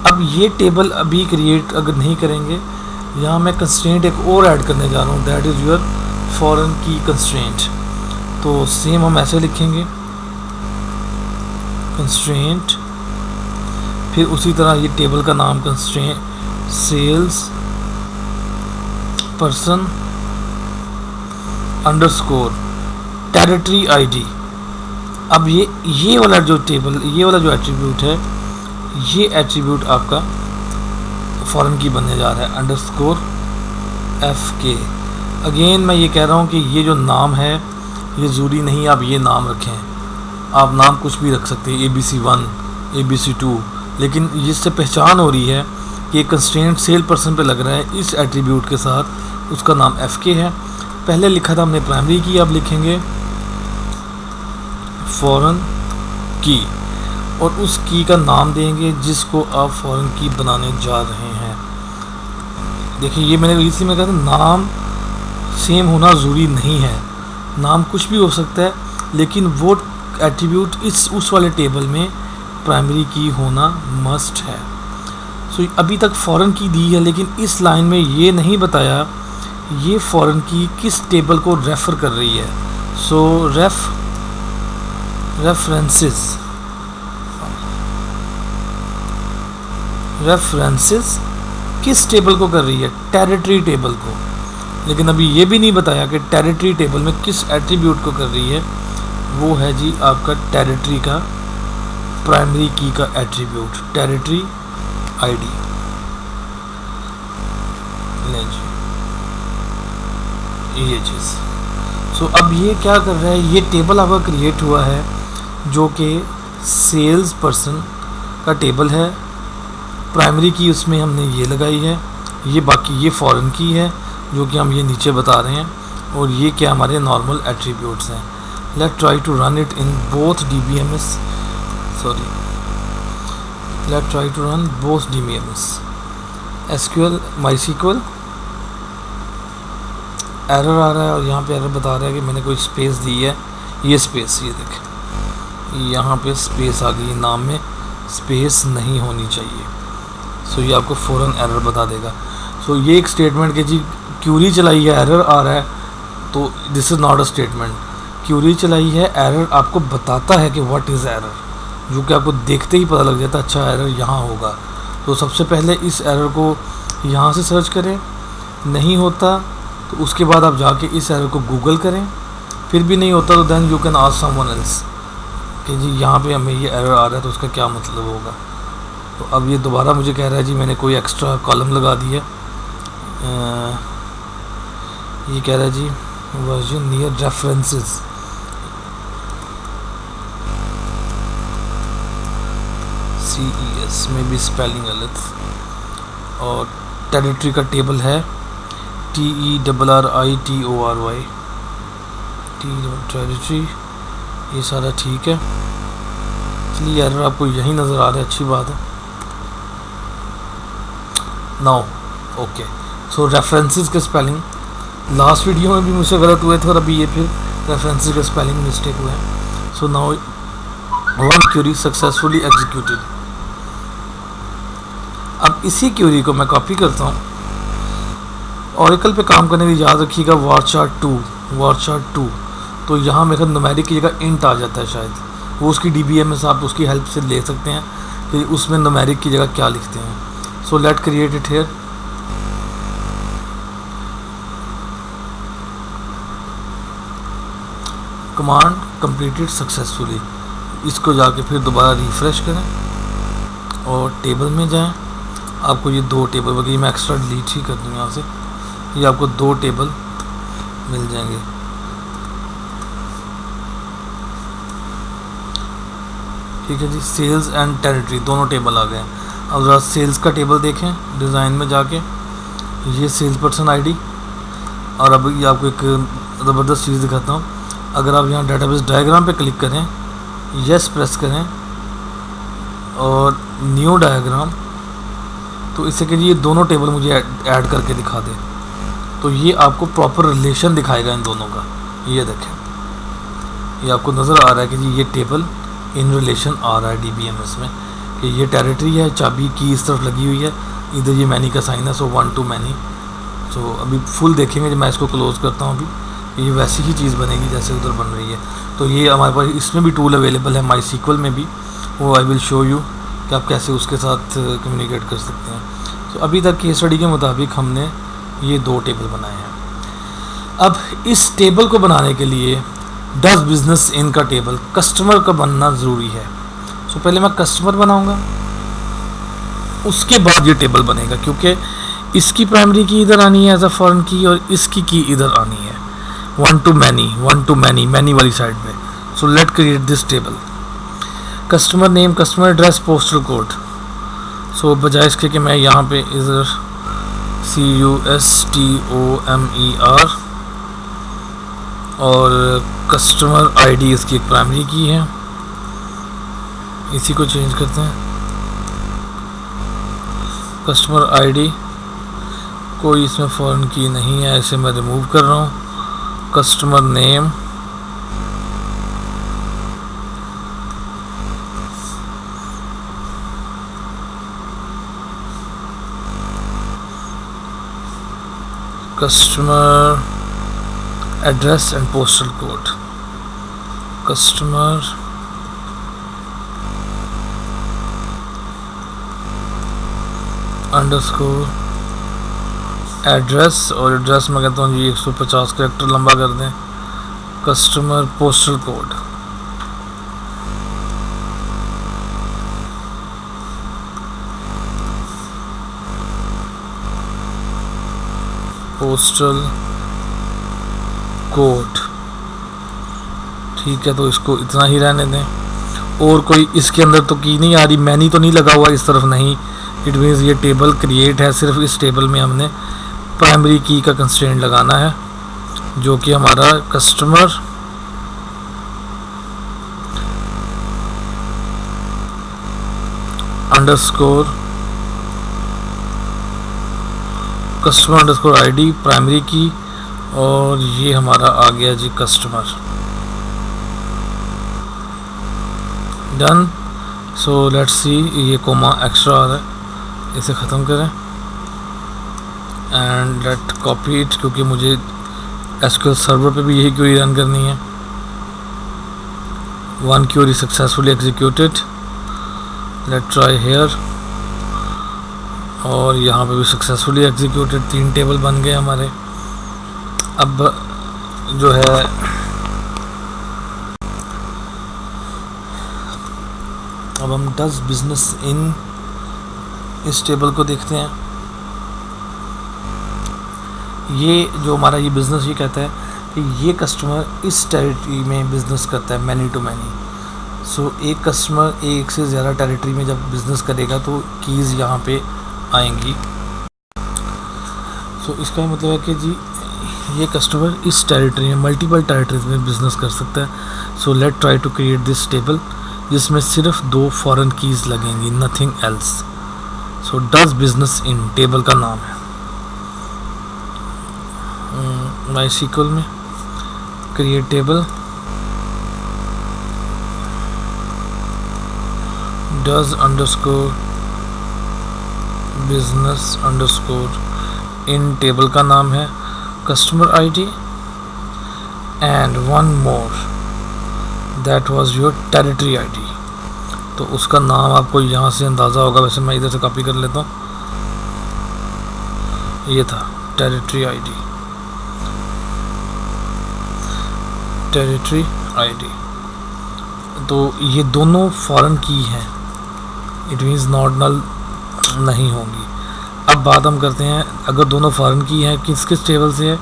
अब ये टेबल अभी क्रिएट अगर नहीं करेंगे, यहाँ मैं कंस्ट्रेंट एक और ऐड करने जा रहा हूँ, दैट इज़ योर फॉरेन की कंस्ट्रेंट। तो सेम हम ऐसे लिखेंगे कंस्ट्रेंट, फिर उसी तरह ये टेबल का नाम constraint sales person underscore territory ID. अब ये वाला जो टेबल, ये वाला जो एट्रीब्यूट है, ये एट्रीब्यूट आपका फॉरेन की बनने जा रहा है, अंडरस्कोर FK। अगेन मैं ये कह रहा हूँ कि ये जो नाम है ये ज़रूरी नहीं आप ये नाम रखें, आप नाम कुछ भी रख सकते हैं, ABC1 ABC2, लेकिन जिससे पहचान हो रही है कि कंस्ट्रेंट सेल पर्सन पे लग रहा है इस एट्रीब्यूट के साथ, उसका नाम FK है। पहले लिखा था हमने प्राइमरी की, अब लिखेंगे फॉरेन की, और उस की का नाम देंगे जिसको आप फॉरेन की बनाने जा रहे हैं। देखिए ये मैंने इसी में कहा था, नाम सेम होना ज़रूरी नहीं है, नाम कुछ भी हो सकता है, लेकिन वो एट्रीब्यूट उस वाले टेबल में प्राइमरी की होना मस्ट है। सो अभी तक फॉरेन की दी है, लेकिन इस लाइन में ये नहीं बताया ये फॉरेन की किस टेबल को रेफ़र कर रही है। सो रेफरेंसेस किस टेबल को कर रही है, टेरिटरी टेबल को, लेकिन अभी ये भी नहीं बताया कि टेरिटरी टेबल में किस एट्रीब्यूट को कर रही है। वो है जी आपका टेरिटरी का प्राइमरी की का एट्रीब्यूट, टेरिटरी आईडी। ले जी ये चीज़। सो अब ये क्या कर रहा है, ये टेबल आपका क्रिएट हुआ है जो कि सेल्स पर्सन का टेबल है, प्राइमरी की उसमें हमने ये लगाई है, ये बाकी ये फॉरेन की है जो कि हम ये नीचे बता रहे हैं, और ये क्या हमारे नॉर्मल एट्रीब्यूट्स हैं। Let's try to run it in both DBMS. Sorry. Let's try to run both DBMS. SQL MySQL error आ रहा है और यहाँ पे एरर बता रहा है कि मैंने कोई स्पेस दी है। ये स्पेस, ये देखें यहाँ पे स्पेस आ गई, नाम में स्पेस नहीं होनी चाहिए। सो ये आपको फ़ौरन एरर बता देगा। सो ये एक स्टेटमेंट कि जी क्यूरी चलाई है, एरर आ रहा है, तो this is not a statement. Query चलाई है, एरर आपको बताता है कि व्हाट इज़ एरर, जो कि आपको देखते ही पता लग जाता है अच्छा एरर यहाँ होगा। तो सबसे पहले इस एरर को यहाँ से सर्च करें, नहीं होता तो उसके बाद आप जाके इस एरर को गूगल करें, फिर भी नहीं होता तो then you can ask someone else कि जी यहाँ पे हमें ये एरर आ रहा है तो उसका क्या मतलब होगा। तो अब ये दोबारा मुझे कह रहा है जी मैंने कोई एक्स्ट्रा कॉलम लगा दी है। ये कह रहा है जी वर्जन नियर रेफरेंसेस, CES में भी स्पेलिंग गलत, और टेरिटरी का टेबल है TERRITORY, टेरिटरी, ये सारा ठीक है। चलिए एरर आपको यही नज़र आ रहा है, अच्छी बात है। नाउ ओके, सो रेफरेंसेस के स्पेलिंग लास्ट वीडियो में भी मुझसे गलत हुए थे और अभी ये फिर रेफरेंसेस का स्पेलिंग मिस्टेक हुआ है। So now one query successfully executed. अब इसी क्यूरी को मैं कॉपी करता हूँ, ऑरेकल पे काम करने की याद रखिएगा वारचार्ट 2, तो यहाँ मेरा न्यूमेरिक की जगह इंट आ जाता है शायद, वो उसकी DBMS आप उसकी हेल्प से ले सकते हैं कि उसमें न्यूमेरिक की जगह क्या लिखते हैं। So let create it here. Command completed successfully, इसको जाके फिर दोबारा रिफ़्रेश करें और टेबल में जाएं। आपको ये 2 टेबल, बल्कि मैं एक्स्ट्रा डिलीट ही कर दूँ यहाँ से, ये आपको 2 टेबल मिल जाएंगे। ठीक है जी, सेल्स एंड टेरिटरी दोनों टेबल आ गए। अब ज़रा सेल्स का टेबल देखें डिज़ाइन में जाके, ये सेल्स पर्सन ID। और अब ये आपको एक ज़बरदस्त चीज़ दिखाता हूँ। अगर आप यहाँ डेटाबेस डायग्राम पे क्लिक करें, यस प्रेस करें और न्यू डायग्राम, तो इससे कि ये दोनों टेबल मुझे ऐड करके दिखा दे, तो ये आपको प्रॉपर रिलेशन दिखाएगा इन दोनों का। ये देखें, ये आपको नज़र आ रहा है कि जी ये टेबल इन रिलेशन आ रहा है DBMS में, कि ये टेरिटरी है, चाबी की इस तरफ लगी हुई है, इधर ये मैनी का साइन है, सो 1 to मैनी। सो अभी फुल देखेंगे, जब मैं इसको क्लोज़ करता हूँ अभी ये वैसी ही चीज़ बनेगी जैसे उधर बन रही है। तो ये हमारे पास इसमें भी टूल अवेलेबल है, MySQL में भी, वो आई विल शो यू कि आप कैसे उसके साथ कम्युनिकेट कर सकते हैं। तो अभी तक केस स्टडी के मुताबिक हमने ये 2 टेबल बनाए हैं। अब इस टेबल को बनाने के लिए डज बिजनेस इन का टेबल कस्टमर का बनना ज़रूरी है। सो पहले मैं कस्टमर बनाऊंगा, उसके बाद ये टेबल बनेगा, क्योंकि इसकी प्राइमरी की इधर आनी है एज अ फॉरेन की और इसकी की इधर आनी है 1 to मैनी, मैनी वाली साइड में। So let create this table. Customer name, customer address, postal code. So बजाय इसके कि मैं यहाँ पे इधर CUSTOMER और कस्टमर ID इसकी एक प्राइमरी की है, इसी को चेंज करते हैं। कस्टमर ID कोई इसमें फॉरेन की नहीं है, इसे मैं रिमूव कर रहा हूँ। Customer name, customer address and postal code, customer underscore address, और एड्रेस में कहता हूँ जी 150 कैरेक्टर लंबा कर दें। Customer postal code, postal code, ठीक है। तो इसको इतना ही रहने दें, और कोई इसके अंदर तो की नहीं आ रही, मैनी तो नहीं लगा हुआ इस तरफ, नहीं। इट मीन्स ये टेबल क्रिएट है, सिर्फ इस टेबल में हमने प्राइमरी की का कंस्ट्रेंट लगाना है, जो कि हमारा customer underscore customer underscore ID primary key, और ये हमारा आ गया जी customer. Done. So let's see, ये कोमा एक्स्ट्रा आ रहा है, इसे ख़त्म करें एंड लेट कॉपी इट, क्योंकि मुझे एसक्यूएल सर्वर पे भी यही क्वेरी रन करनी है। One query successfully executed, let try here, और यहाँ पे भी सक्सेसफुली एग्जीक्यूटेड, 3 टेबल बन गए हमारे। अब जो है अब हम डज बिजनेस इन इस टेबल को देखते हैं। ये जो हमारा ये बिज़नेस ये कहता है कि ये कस्टमर इस टेरिटरी में बिज़नेस करता है, मैनी टू मैनी। सो एक कस्टमर एक से ज़्यादा टेरिटरी में जब बिज़नेस करेगा तो कीज़ यहाँ पे आएंगी। सो इसका मतलब है कि जी ये कस्टमर इस टेरिटरी में मल्टीपल टेरिटरीज में बिज़नेस कर सकता है। So let try to create this table जिसमें सिर्फ 2 फॉरेन कीज़ लगेंगी, nothing else. So does business in table का नाम है। माईसीक्वल में create table, does underscore business underscore in table का नाम है customer ID, and one more that was your territory ID. तो उसका नाम आपको यहाँ से अंदाज़ा होगा, वैसे मैं इधर से कॉपी कर लेता हूँ। ये था टेरिटरी आईडी, टेरिटरी आईडी। तो ये दोनों फॉरेन की हैं, इट मीन्स नॉट नल नहीं होंगी। अब बात हम करते हैं, अगर दोनों फॉरेन की हैं किस किस टेबल से है।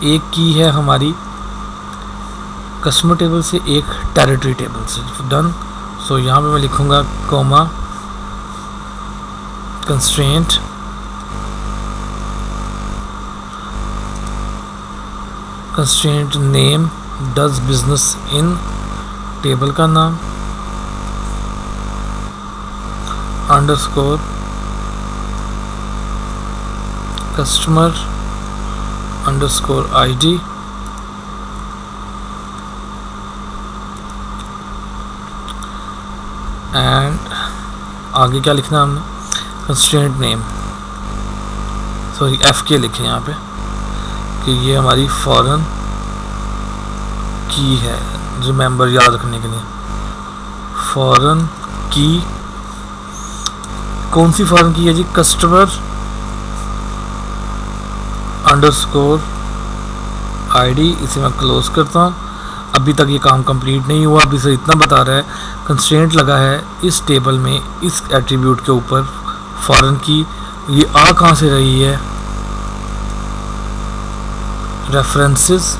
एक की है हमारी कस्टमर टेबल से, एक टेरिटरी टेबल से। डन। सो यहाँ पे मैं लिखूँगा comma constraint name does business in table का नाम underscore customer underscore ID, and आगे क्या लिखना है हमने, कंस्ट्रेंट नेम, सॉरी FK लिखे यहाँ पे कि ये हमारी फॉरेन की है, रिमेंबर याद रखने के लिए। फॉरेन की कौन सी फॉरेन की है जी, कस्टमर अंडरस्कोर आईडी। इसे मैं क्लोज करता हूँ। अभी तक ये काम कंप्लीट नहीं हुआ, अभी से इतना बता रहा है कंस्ट्रेंट लगा है इस टेबल में, इस एट्रीब्यूट के ऊपर फॉरेन की। ये आ कहाँ से रही है, रेफरेंसेस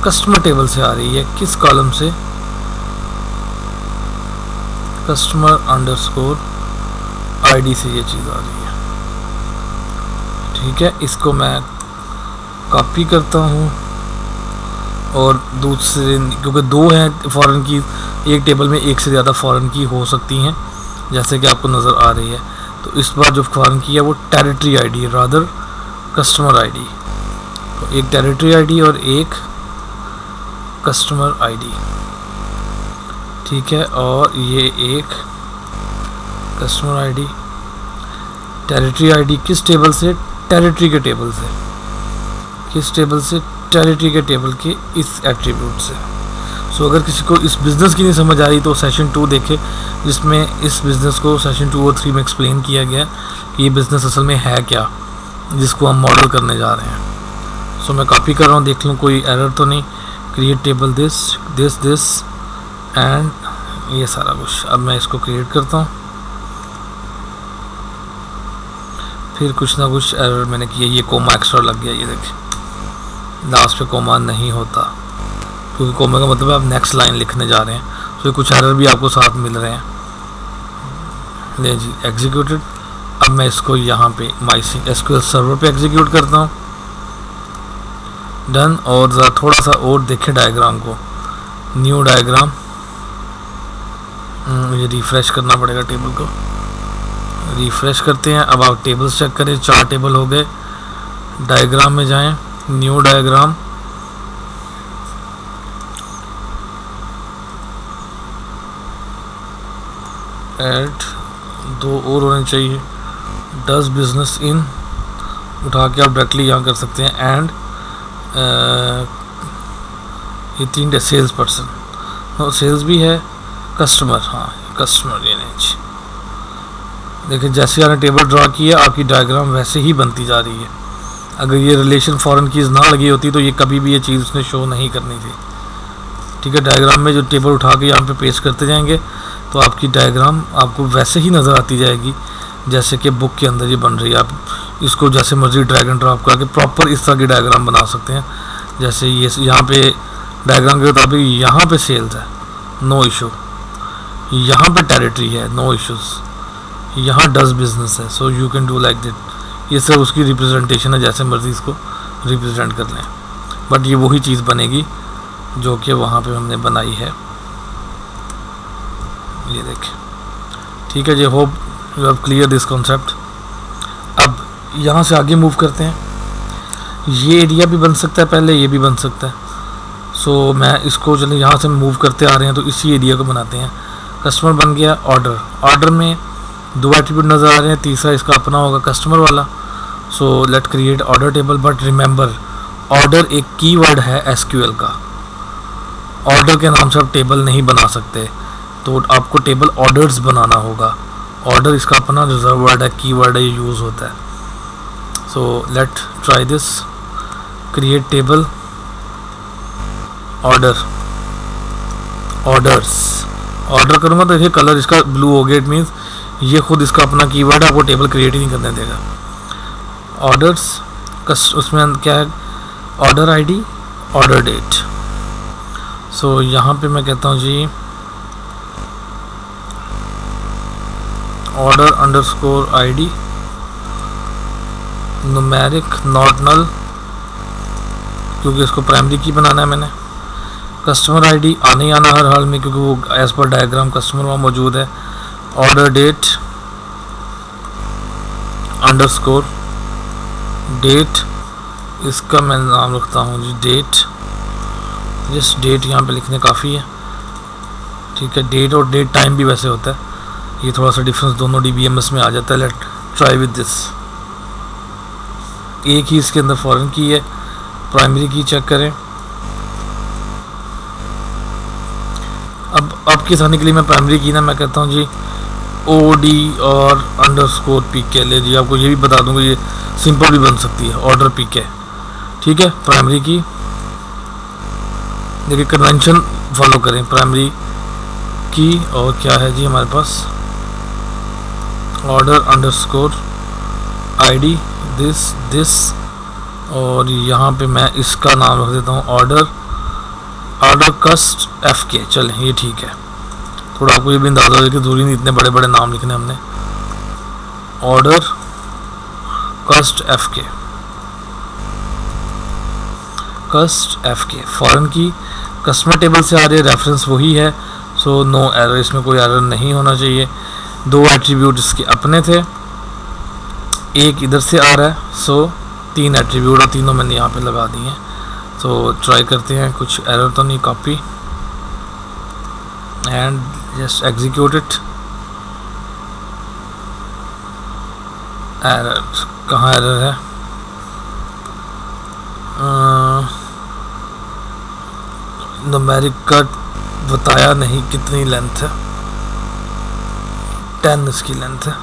कस्टमर टेबल से आ रही है। किस कॉलम से, कस्टमर अंडरस्कोर आईडी से ये चीज़ आ रही है। ठीक है, इसको मैं कॉपी करता हूँ और दूसरे, क्योंकि 2 हैं फॉरेन की, एक टेबल में एक से ज़्यादा फॉरेन की हो सकती हैं जैसे कि आपको नज़र आ रही है। तो इस बार जो फॉरेन की है वो टेरिटरी आईडी है, रादर कस्टमर आईडी। तो एक टेरिटरी आईडी और एक कस्टमर आईडी। ठीक है, और ये एक कस्टमर आईडी, टेरिटरी आईडी किस टेबल से, टेरिटरी के टेबल से। किस टेबल से, टेरिटरी के टेबल के इस एट्रीब्यूट से। सो अगर किसी को इस बिज़नेस की नहीं समझ आ रही तो सेशन 2 देखे, जिसमें इस बिज़नेस को सेशन 2 और 3 में एक्सप्लेन किया गया कि ये बिज़नेस असल में है क्या, जिसको हम मॉडल करने जा रहे हैं। सो मैं कॉपी कर रहा हूँ, देख लूँ कोई एरर तो नहीं। क्रिएट टेबल दिस एंड ये सारा कुछ। अब मैं इसको क्रिएट करता हूँ, फिर कुछ ना कुछ एरर मैंने किया, ये कोमा एक्स्ट्रा लग गया, ये देखिए लास्ट पे कोमा नहीं होता, क्योंकि कोमा का मतलब है आप नेक्स्ट लाइन लिखने जा रहे हैं। तो कुछ एरर भी आपको साथ मिल रहे हैं। ले जी एग्जीक्यूटेड। अब मैं इसको यहाँ पे MySQL सर्वर पे एग्जीक्यूट करता हूँ। डन। और ज़रा थोड़ा सा और देखें डायग्राम को, न्यू डायग्राम, मुझे रिफ़्रेश करना पड़ेगा टेबल को। रिफ़्रेश करते हैं। अब आप टेबल्स चेक करें, 4 टेबल हो गए। डायग्राम में जाएं, न्यू डायग्राम, ऐड 2 और होने चाहिए। डज बिजनेस इन उठा के आप डायरेक्टली यहाँ कर सकते हैं। एंड ये 3 सेल्स पर्सन, नो सेल्स भी है, कस्टमर, हाँ कस्टमर ये नहीं। देखिए जैसे आपने टेबल ड्रा किया आपकी डायग्राम वैसे ही बनती जा रही है। अगर ये रिलेशन फॉरेन कीज ना लगी होती तो ये कभी भी ये चीज़ उसने शो नहीं करनी थी। ठीक है, डायग्राम में जो टेबल उठा के यहाँ पे पेस्ट करते जाएंगे तो आपकी डायग्राम आपको वैसे ही नज़र आती जाएगी जैसे कि बुक के अंदर ये बन रही है। आप इसको जैसे मर्जी ड्रैग एंड ड्रॉप करके प्रॉपर इस तरह की डायग्राम बना सकते हैं। जैसे ये यहाँ पे डायग्राम के मुताबिक यहाँ पे सेल्स है, नो इशू, यहाँ पे टेरिटरी है, नो इश्यूज़, यहाँ डज बिजनेस है, so you can do like that. ये सब उसकी रिप्रेजेंटेशन है, जैसे मर्जी इसको रिप्रेजेंट कर लें, बट ये वही चीज़ बनेगी जो कि वहाँ पे हमने बनाई है। ये देखें, ठीक है जी। Hope you have clear this concept. अब यहाँ से आगे मूव करते हैं। ये एरिया भी बन सकता है, पहले ये भी बन सकता है। सो मैं इसको चलिए यहाँ से मूव करते आ रहे हैं तो इसी एरिया को बनाते हैं। कस्टमर बन गया। ऑर्डर, ऑर्डर में 2 एट्रीब्यूट नज़र आ रहे हैं, तीसरा इसका अपना होगा कस्टमर वाला। सो let create order table, but remember order एक कीवर्ड है एसक्यूएल का। ऑर्डर के नाम से आप टेबल नहीं बना सकते, तो आपको टेबल ऑर्डर्स बनाना होगा। ऑर्डर इसका अपना रिजर्व वर्ड है, कीवर्ड है, ये यूज़ होता है। So let try this, create table order, orders. Order करूँगा तो देखिए कलर इसका ब्लू हो गया, इट मीन्स ये खुद इसका अपना कीवर्ड है, आपको टेबल क्रिएट ही नहीं करने देगा। ऑर्डर्स उसमें क्या है, order ID, order date. So यहाँ पे मैं कहता हूँ जी order underscore ID, numeric not null, क्योंकि इसको प्राइमरी की बनाना है मैंने। कस्टमर आईडी आने ही आना हर हाल में, क्योंकि वो एज पर डायग्राम कस्टमर वहाँ मौजूद है। ऑर्डर डेट अंडरस्कोर डेट, इसका मैं नाम रखता हूँ जी डेट। जस्ट डेट यहाँ पे लिखने काफ़ी है, ठीक है। डेट और डेट टाइम भी वैसे होता है, ये थोड़ा सा डिफरेंस दोनों DBMS में आ जाता है। Late try with this. एक ही इसके अंदर फॉरेन की है, प्राइमरी की चेक करें। अब आपके सामने के लिए मैं प्राइमरी की ना मैं कहता हूँ जी OD और अंडरस्कोर PK ले जी। आपको ये भी बता दूंगा ये सिंपल भी बन सकती है, ऑर्डर PK, ठीक है। प्राइमरी की देखिए कन्वेंशन फॉलो करें, प्राइमरी की और क्या है जी हमारे पास ऑर्डर अंडरस्कोर आईडी दिस और यहाँ पे मैं इसका नाम रख देता हूँ ऑर्डर कस्ट FK। चलें ये ठीक है, थोड़ा आपको ये भी अंदाजा हो कि जरूरी नहीं इतने बड़े बड़े नाम लिखने हमने। ऑर्डर कस्ट FK फॉरेन की कस्टमर टेबल से आ रही है, रेफरेंस वही है, सो नो एरर, इसमें कोई एरर नहीं होना चाहिए। 2 एट्रीब्यूट इसके अपने थे, एक इधर से आ रहा है, सो 3 एट्रीब्यूट और तीनों मैंने यहाँ पे लगा दिए हैं। तो ट्राई करते हैं, कुछ एरर तो नहीं। Copy and just execute it. Error कहाँ एरर है, न्यूमेरिक का बताया नहीं कितनी लेंथ है, 10 इसकी लेंथ है।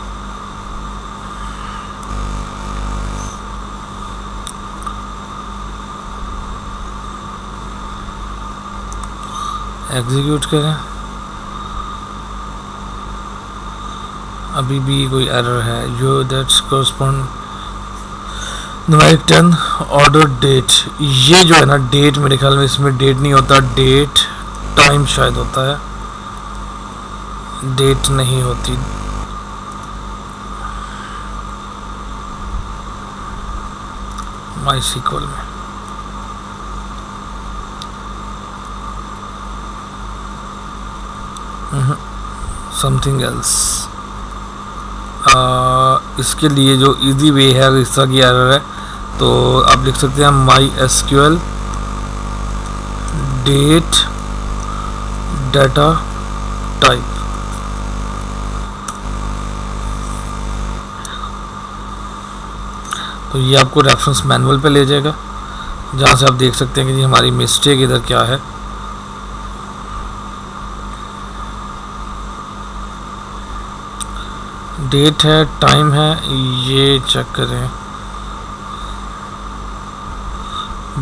एग्जीक्यूट करें, अभी भी कोई एरर है। Yo that's correspond numeric 10 order date. ये जो है ना डेट, मेरे ख्याल में इसमें डेट नहीं होता, डेट टाइम शायद होता है, डेट नहीं होती। MySQL में समथिंग एल्स। इसके लिए जो इजी वे है, अगर इस तरह की एरर है तो आप लिख सकते हैं MySQL डेट डाटा टाइप। तो ये आपको रेफरेंस मैनुअल पे ले जाएगा, जहाँ से आप देख सकते हैं कि जी हमारी मिस्टेक इधर क्या है। डेट है, टाइम है, ये चेक करें।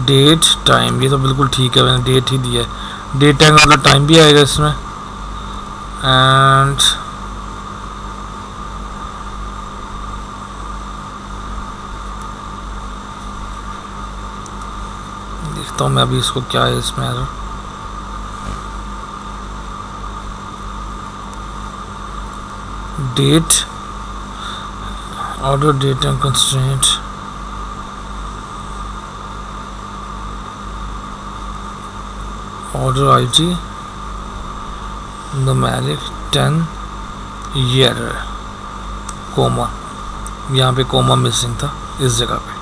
डेट टाइम ये तो बिल्कुल ठीक है, मैंने डेट ही दिया है। डेट टाइम मतलब टाइम भी आएगा इसमें। एंड देखता हूँ मैं अभी इसको क्या है इसमें error. Date order date and constraint, order ID numeric 10, ये एरर है। कोमा, यहाँ पे कोमा मिसिंग था इस जगह पे।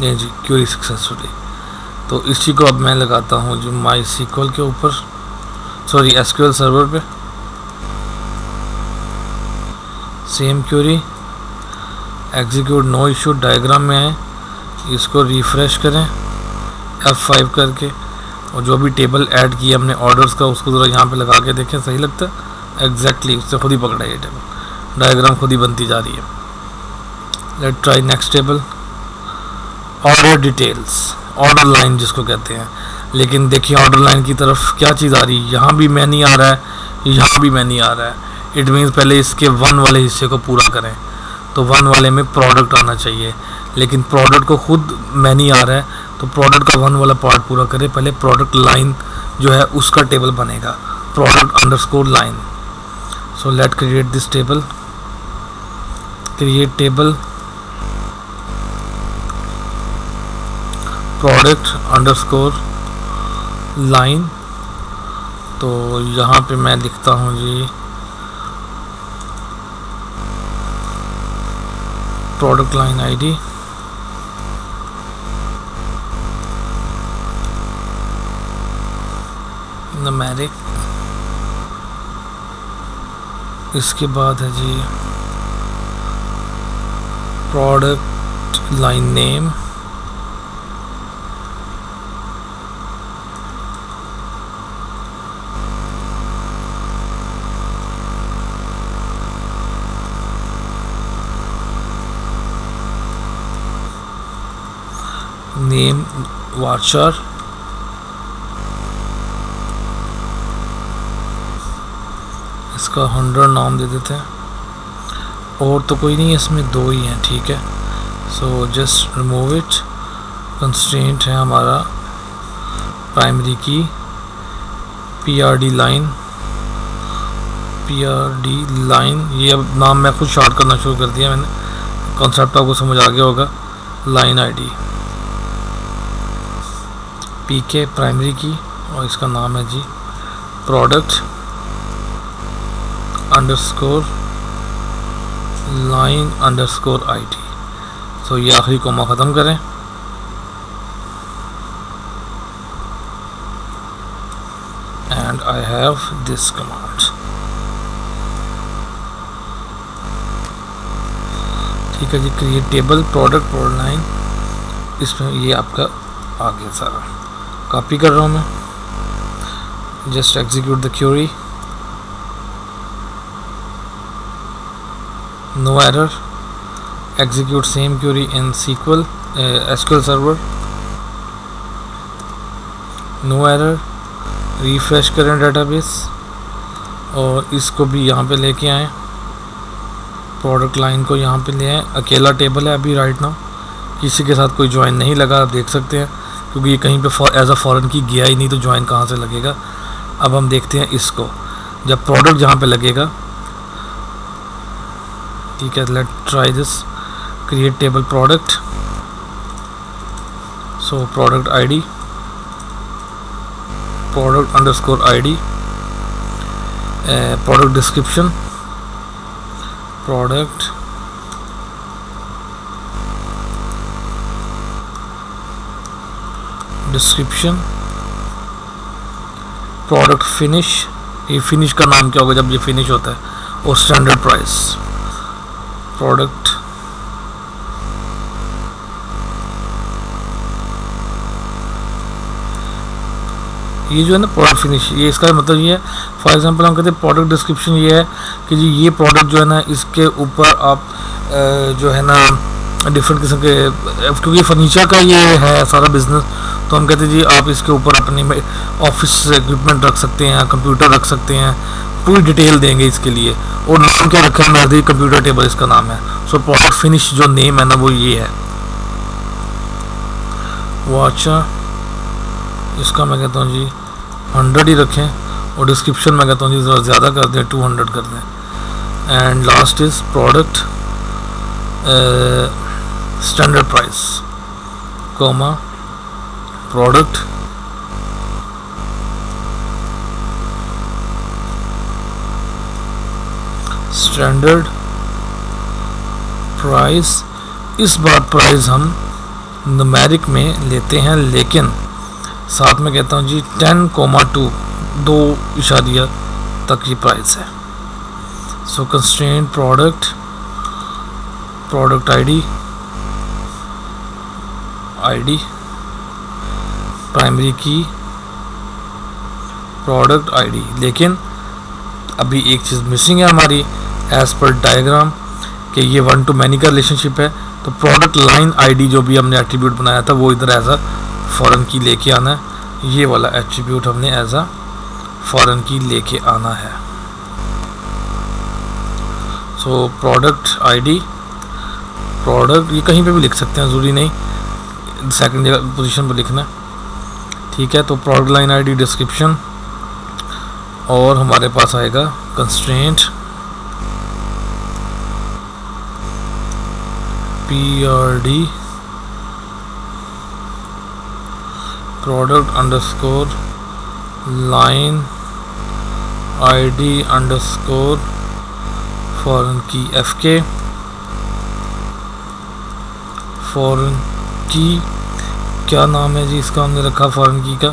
नहीं जी, क्यूरी सक्सेसफुली। तो इसी को अब मैं लगाता हूँ जो MySQL के ऊपर, सॉरी SQL सर्वर पे। Same query, execute no issue, diagram में आए, इसको रिफ़्रेश करें F5 करके, और जो भी टेबल ऐड किया हमने ऑर्डर्स का उसको ज़रा यहाँ पे लगा के देखें, सही लगता है। एग्जैक्टली उससे खुद ही पकड़ा ये टेबल, डायग्राम खुद ही बनती जा रही है। Late try next table, order details, order line जिसको कहते हैं। लेकिन देखिए ऑर्डर लाइन की तरफ क्या चीज़ आ रही है, यहाँ भी मैं नहीं आ रहा है, यहाँ भी मैं नहीं आ रहा है। इट मीन्स पहले इसके 1 वाले हिस्से को पूरा करें, तो 1 वाले में प्रोडक्ट आना चाहिए, लेकिन प्रोडक्ट को खुद मैं नहीं आ रहा है, तो प्रोडक्ट का 1 वाला पार्ट पूरा करें। पहले प्रोडक्ट लाइन जो है उसका टेबल बनेगा, product underscore line. So let create this table, create table product underscore line. तो यहाँ पे मैं लिखता हूँ जी प्रोडक्ट लाइन आईडी, न्यूमेरिक, इसके बाद है जी प्रोडक्ट लाइन नेम, नेम वार्चर, इसका 100 नाम दे देते हैं। और तो कोई नहीं है इसमें, 2 ही हैं, ठीक है। So just remove it. Constraint है हमारा प्राइमरी की PRD लाइन, PRD लाइन, ये अब नाम मैं खुद शॉर्ट करना शुरू कर दिया मैंने, कॉन्सेप्ट आपको समझ आ गया होगा। Line ID PK primary key, और इसका नाम है जी product underscore line underscore ID. So ये आखिरी कोमा ख़त्म करें, and I have this command. ठीक है जी, क्रिएट टेबल प्रोडक्ट लाइन, इसमें ये आपका आ गया सारा। कॉपी कर रहा हूँ मैं, just execute the query, no error, execute same query in SQL server, no error, refresh करें डेटाबेस, और इसको भी यहाँ पे लेके आएँ, प्रोडक्ट लाइन को यहाँ पे ले आएँ। अकेला टेबल है अभी राइट नाउ, किसी के साथ कोई ज्वाइन नहीं लगा, आप देख सकते हैं, क्योंकि ये कहीं पे एज अ फॉरेन की गया ही नहीं, तो ज्वाइन कहाँ से लगेगा। अब हम देखते हैं इसको, जब प्रोडक्ट जहाँ पे लगेगा, ठीक है। Late try this, create table product, So product ID, product underscore ID, product description, product description, product finish, ये फिनिश का नाम क्या होगा जब ये फिनिश होता है, और स्टैंडर्ड प्राइस। प्रोडक्ट ये जो है ना प्रोडक्ट फिनिश, ये इसका मतलब ये है, फॉर एग्जांपल हम कहते हैं प्रोडक्ट डिस्क्रिप्शन ये है कि जी ये प्रोडक्ट जो है ना इसके ऊपर आप जो है ना डिफरेंट किस्म के, क्योंकि फर्नीचर का ये है सारा बिजनेस, तो हम कहते हैं जी आप इसके ऊपर अपनी ऑफिस इक्विपमेंट रख सकते हैं, कंप्यूटर रख सकते हैं, पूरी डिटेल देंगे इसके लिए। और नाम क्या रखा है, नजदीक कंप्यूटर टेबल इसका नाम है। सो प्रोडक्ट फिनिश जो नेम है ना वो ये है वो। अच्छा, इसका मैं कहता हूँ जी 100 ही रखें, और डिस्क्रिप्शन मैं कहता हूँ जी ज़रा ज़्यादा कर दें, 200 कर दें। And last is product standard price, comma product standard price. इस बार प्राइस हम न्यूमेरिक में लेते हैं, लेकिन साथ में कहता हूँ जी 10,2 2 इशारिया तक ये प्राइस है। So constraint product, product ID, primary key, product ID. लेकिन अभी एक चीज़ मिसिंग है हमारी एज पर डायग्राम, कि ये 1 to many का रिलेशनशिप है। तो प्रोडक्ट लाइन आईडी जो भी हमने एट्रीब्यूट बनाया था वो इधर एज अ फॉरेन की लेके आना है। ये वाला एट्रीब्यूट हमने एज अ फॉरेन की लेके आना है। सो प्रोडक्ट आईडी, प्रोडक्ट ये कहीं पे भी लिख सकते हैं, ज़रूरी नहीं सेकंड जगह पोजीशन पर लिखना, ठीक है। तो प्रोडक्ट लाइन आईडी, डिस्क्रिप्शन, और हमारे पास आएगा constraint PRD, product underscore line ID underscore foreign की FK, फॉरेन की क्या नाम है जी इसका, हमने रखा फॉरेन की का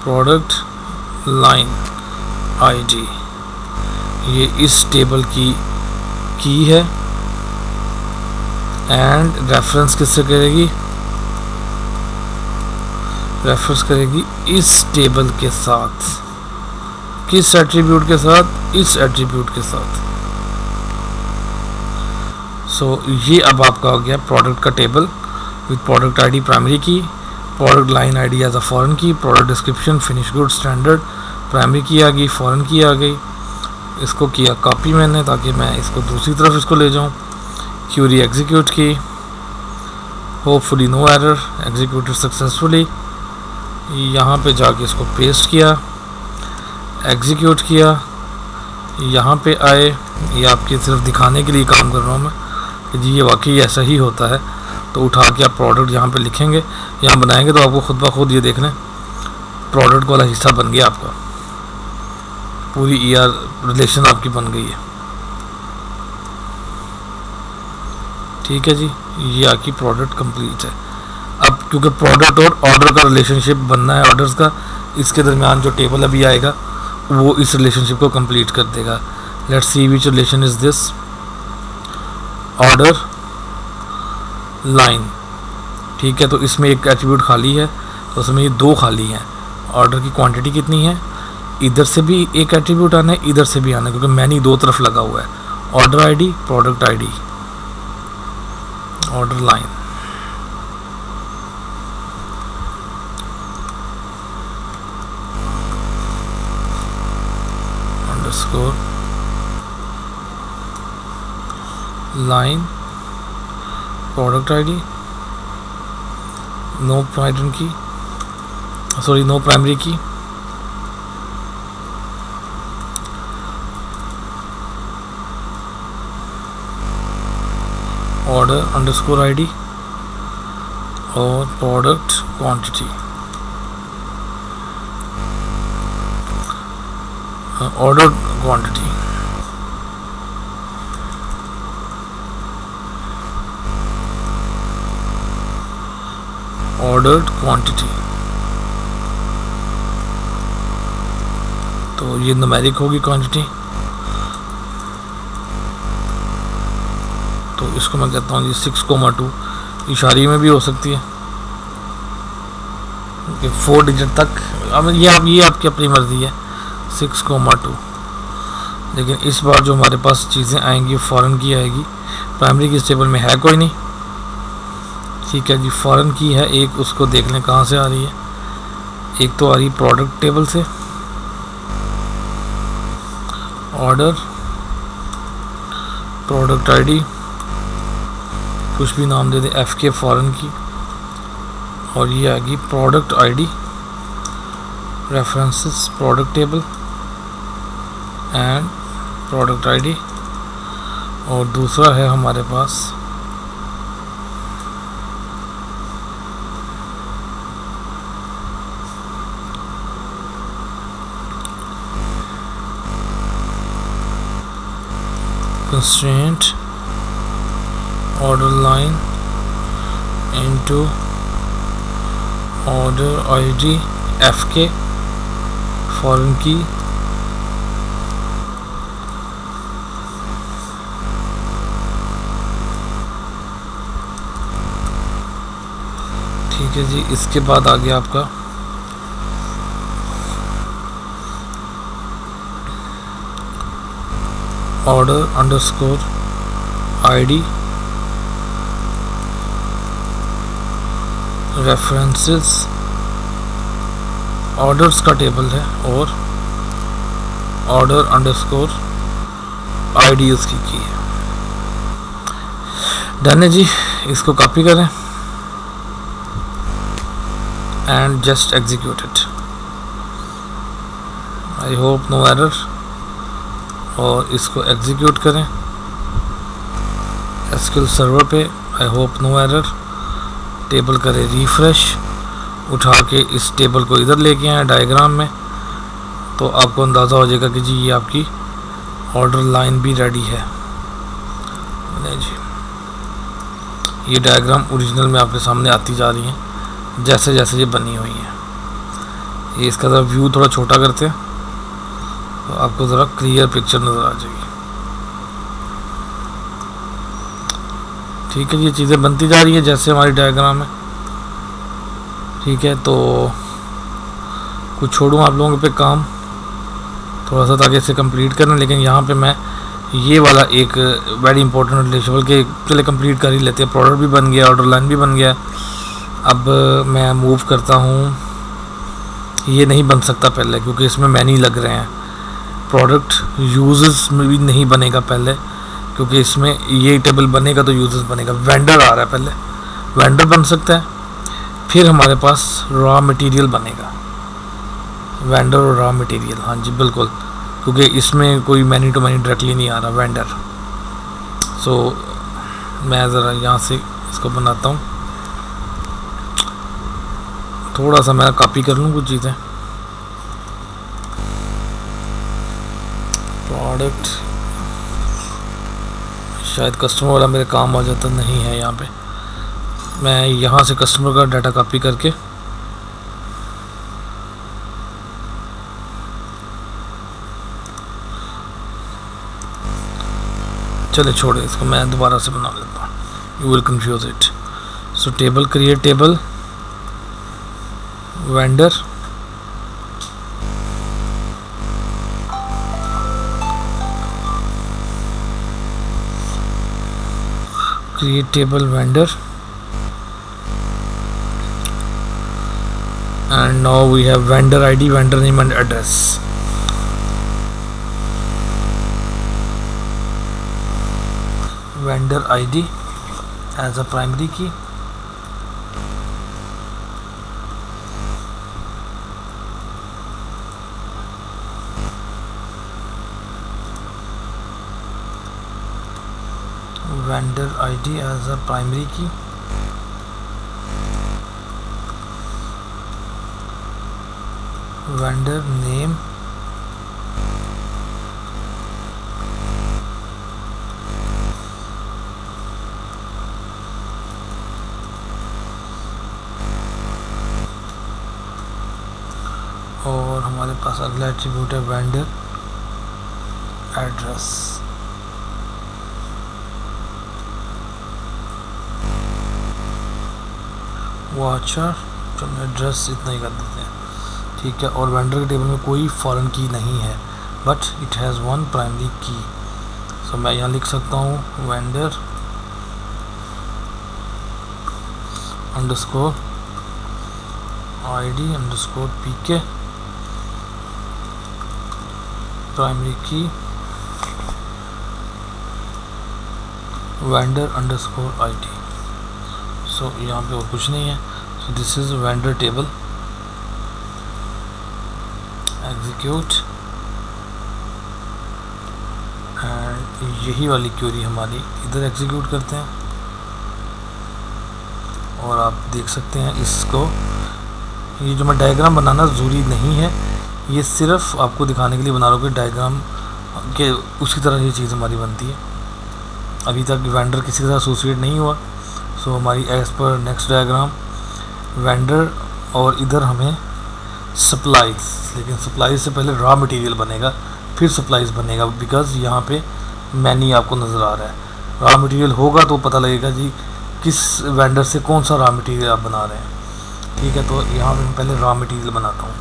प्रोडक्ट लाइन आईडी। ये इस टेबल की है, एंड रेफरेंस किससे करेगी, रेफरेंस करेगी इस टेबल के साथ, किस एट्रीब्यूट के साथ, इस एट्रीब्यूट के साथ। सो ये अब आपका हो गया प्रोडक्ट का table with product ID primary key, product line ID as a foreign key, product description finish good standard, primary key आ गई, फॉरेन की आ गई। इसको किया कॉपी मैंने ताकि मैं इसको दूसरी तरफ इसको ले जाऊं। क्यूरी एग्जीक्यूट की, hopefully no error, executed successfully. यहाँ पे जाके इसको पेस्ट किया, एग्जीक्यूट किया, यहाँ पे आए। ये आपके सिर्फ दिखाने के लिए काम कर रहा हूँ मैं कि जी ये वाकई ऐसा ही होता है। तो उठा के आप प्रोडक्ट यहाँ पे लिखेंगे, यहाँ बनाएंगे तो आपको खुद ब खुद ये देख लें प्रोडक्ट वाला हिस्सा बन गया आपका, पूरी ER रिलेशन आपकी बन गई है, ठीक है जी। ये आपकी प्रोडक्ट कंप्लीट है। अब क्योंकि प्रोडक्ट और ऑर्डर का रिलेशनशिप बनना है ऑर्डर्स का, इसके दरमियान जो टेबल अभी आएगा वो इस रिलेशनशिप को कंप्लीट कर देगा। Let's see which relation is this, order line, ठीक है। तो इसमें एक एट्रीब्यूट खाली है, तो उसमें ये 2 खाली हैं। ऑर्डर की क्वांटिटी कितनी है, इधर से भी एक एट्रीब्यूट आना है, इधर से भी आना है, क्योंकि मैनी 2 तरफ लगा हुआ है। Order ID, product ID, order line, underscore line, product ID, no primary की, सॉरी नो प्राइमरी की, ऑर्डर अंडरस्कोर आईडी, और product quantity, ordered quantity, ordered quantity. तो ये न्यूमेरिक होगी क्वांटिटी। तो इसको मैं कहता हूँ जी 6,2। इशारे में भी हो सकती है कि 4 डिजिट तक। अब ये आपकी अपनी मर्जी है 6,2। लेकिन इस बार जो हमारे पास चीज़ें आएंगी फॉरेन की आएगी। प्राइमरी की इस टेबल में है कोई नहीं, ठीक है जी। फॉरेन की है एक, उसको देख लें कहाँ से आ रही है। एक तो आ रही प्रोडक्ट टेबल से, ऑर्डर, प्रोडक्ट आईडी, कुछ भी नाम दे दे, FK फॉरेन की। और ये आएगी product ID, references, product table and product ID. और दूसरा है हमारे पास constraint order line into order ID FK foreign key, ठीक है जी। इसके बाद आ गया आपका order underscore ID references, orders का टेबल है और ऑर्डर अंडरस्कोर ID उसकी की है। डन है जी। इसको कॉपी करें and just execute it. I hope no error. और इसको एग्जीक्यूट करें SQL सर्वर पे। I hope no error. Table करें रिफ्रेश, उठा के इस टेबल को इधर लेके आए डायग्राम में, तो आपको अंदाज़ा हो जाएगा कि जी ये आपकी ऑर्डर लाइन भी रेडी है। नहीं जी, ये डायग्राम ओरिजिनल में आपके सामने आती जा रही हैं जैसे जैसे ये बनी हुई हैं। ये इसका ज़रा व्यू थोड़ा छोटा करते हैं तो आपको ज़रा क्लियर पिक्चर नज़र आ जाएगी। ठीक है, ये चीज़ें बनती जा रही है जैसे हमारी डायग्राम है। ठीक है, तो कुछ छोड़ूँ आप लोगों पे काम थोड़ा सा ताकि इसे कंप्लीट करना। लेकिन यहाँ पे मैं ये वाला एक वेरी इंपॉर्टेंट रिलेशनल के चले कंप्लीट कर ही लेते हैं। प्रोडक्ट भी बन गया, ऑर्डर लाइन भी बन गया। अब मैं मूव करता हूँ, ये नहीं बन सकता पहले क्योंकि इसमें मैनी लग रहे हैं। प्रोडक्ट यूजर्स में भी नहीं बनेगा पहले क्योंकि इसमें ये टेबल बनेगा तो यूजर्स बनेगा। वेंडर आ रहा है, पहले वेंडर बन सकता है, फिर हमारे पास रॉ मटेरियल बनेगा। वेंडर और रॉ मटेरियल, हाँ जी बिल्कुल, क्योंकि इसमें कोई मैनी टू मैनी डायरेक्टली नहीं आ रहा वेंडर। सो मैं ज़रा यहाँ से इसको बनाता हूँ, थोड़ा सा मैं कॉपी कर लूँ कुछ चीज़ें। प्रोडक्ट शायद कस्टमर वाला मेरे काम आ जाता नहीं है यहाँ पे। मैं यहाँ से कस्टमर का डाटा कॉपी करके चले छोड़े इसको, मैं दोबारा से बना लेता हूँ। You will confuse it. So table, create table, vendor, create table vendor, and now we have vendor ID, vendor name and address. Vendor ID as a primary key, vendor ID as a primary key, vendor name, और हमारे पास अगला एट्रीब्यूट है वेंडर एड्रेस। वाचर, चलो एड्रेस इतना ही कर देते हैं, ठीक है। और वेंडर के टेबल में कोई फॉरेन की नहीं है, but it has one primary की। सो मैं यहाँ लिख सकता हूँ vendor underscore ID underscore PK primary की वेंडर अंडरस्कोर ID। सो यहाँ पे और कुछ नहीं है। सो this is vendor table. Execute, and यही वाली क्वेरी हमारी इधर एग्जीक्यूट करते हैं, और आप देख सकते हैं इसको। ये जो मैं डायग्राम बनाना ज़रूरी नहीं है, ये सिर्फ आपको दिखाने के लिए बना रहा हूँ कि डायग्राम के उसी तरह ये चीज़ हमारी बनती है। अभी तक वेंडर किसी के साथ एसोसिएट नहीं हुआ। सो हमारी as per next diagram vendor, और इधर हमें सप्लाईज, लेकिन सप्लाईज से पहले रॉ मटेरियल बनेगा, फिर सप्लाईज बनेगा, बिकॉज यहाँ पे मैनी आपको नज़र आ रहा है। रॉ मटेरियल होगा तो पता लगेगा जी किस वेंडर से कौन सा रॉ मटेरियल आप बना रहे हैं, ठीक है। तो यहाँ पे मैं पहले रॉ मटेरियल बनाता हूँ।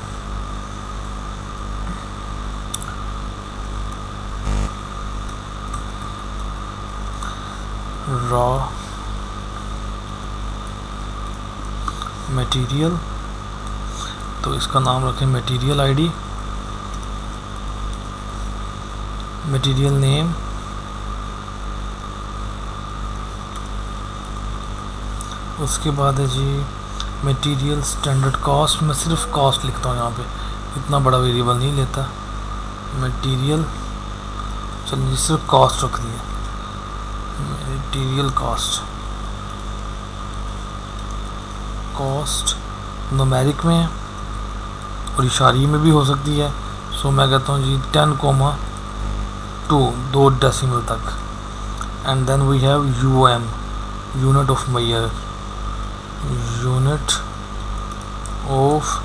रॉ मटेरियल, तो इसका नाम रखें मटेरियल ID, मटेरियल नेम, उसके बाद है जी मटेरियल स्टैंडर्ड कॉस्ट। मैं सिर्फ कॉस्ट लिखता हूँ यहाँ पे, इतना बड़ा वेरिएबल नहीं लेता। मटेरियल, चलिए सिर्फ कॉस्ट रख दिया, मटेरियल कॉस्ट। कॉस्ट न्यूमेरिक में है और इशारी में भी हो सकती है। सो मैं कहता हूँ जी 10,2, 2 डेसिमल तक। And then we have UM, unit of measure, unit of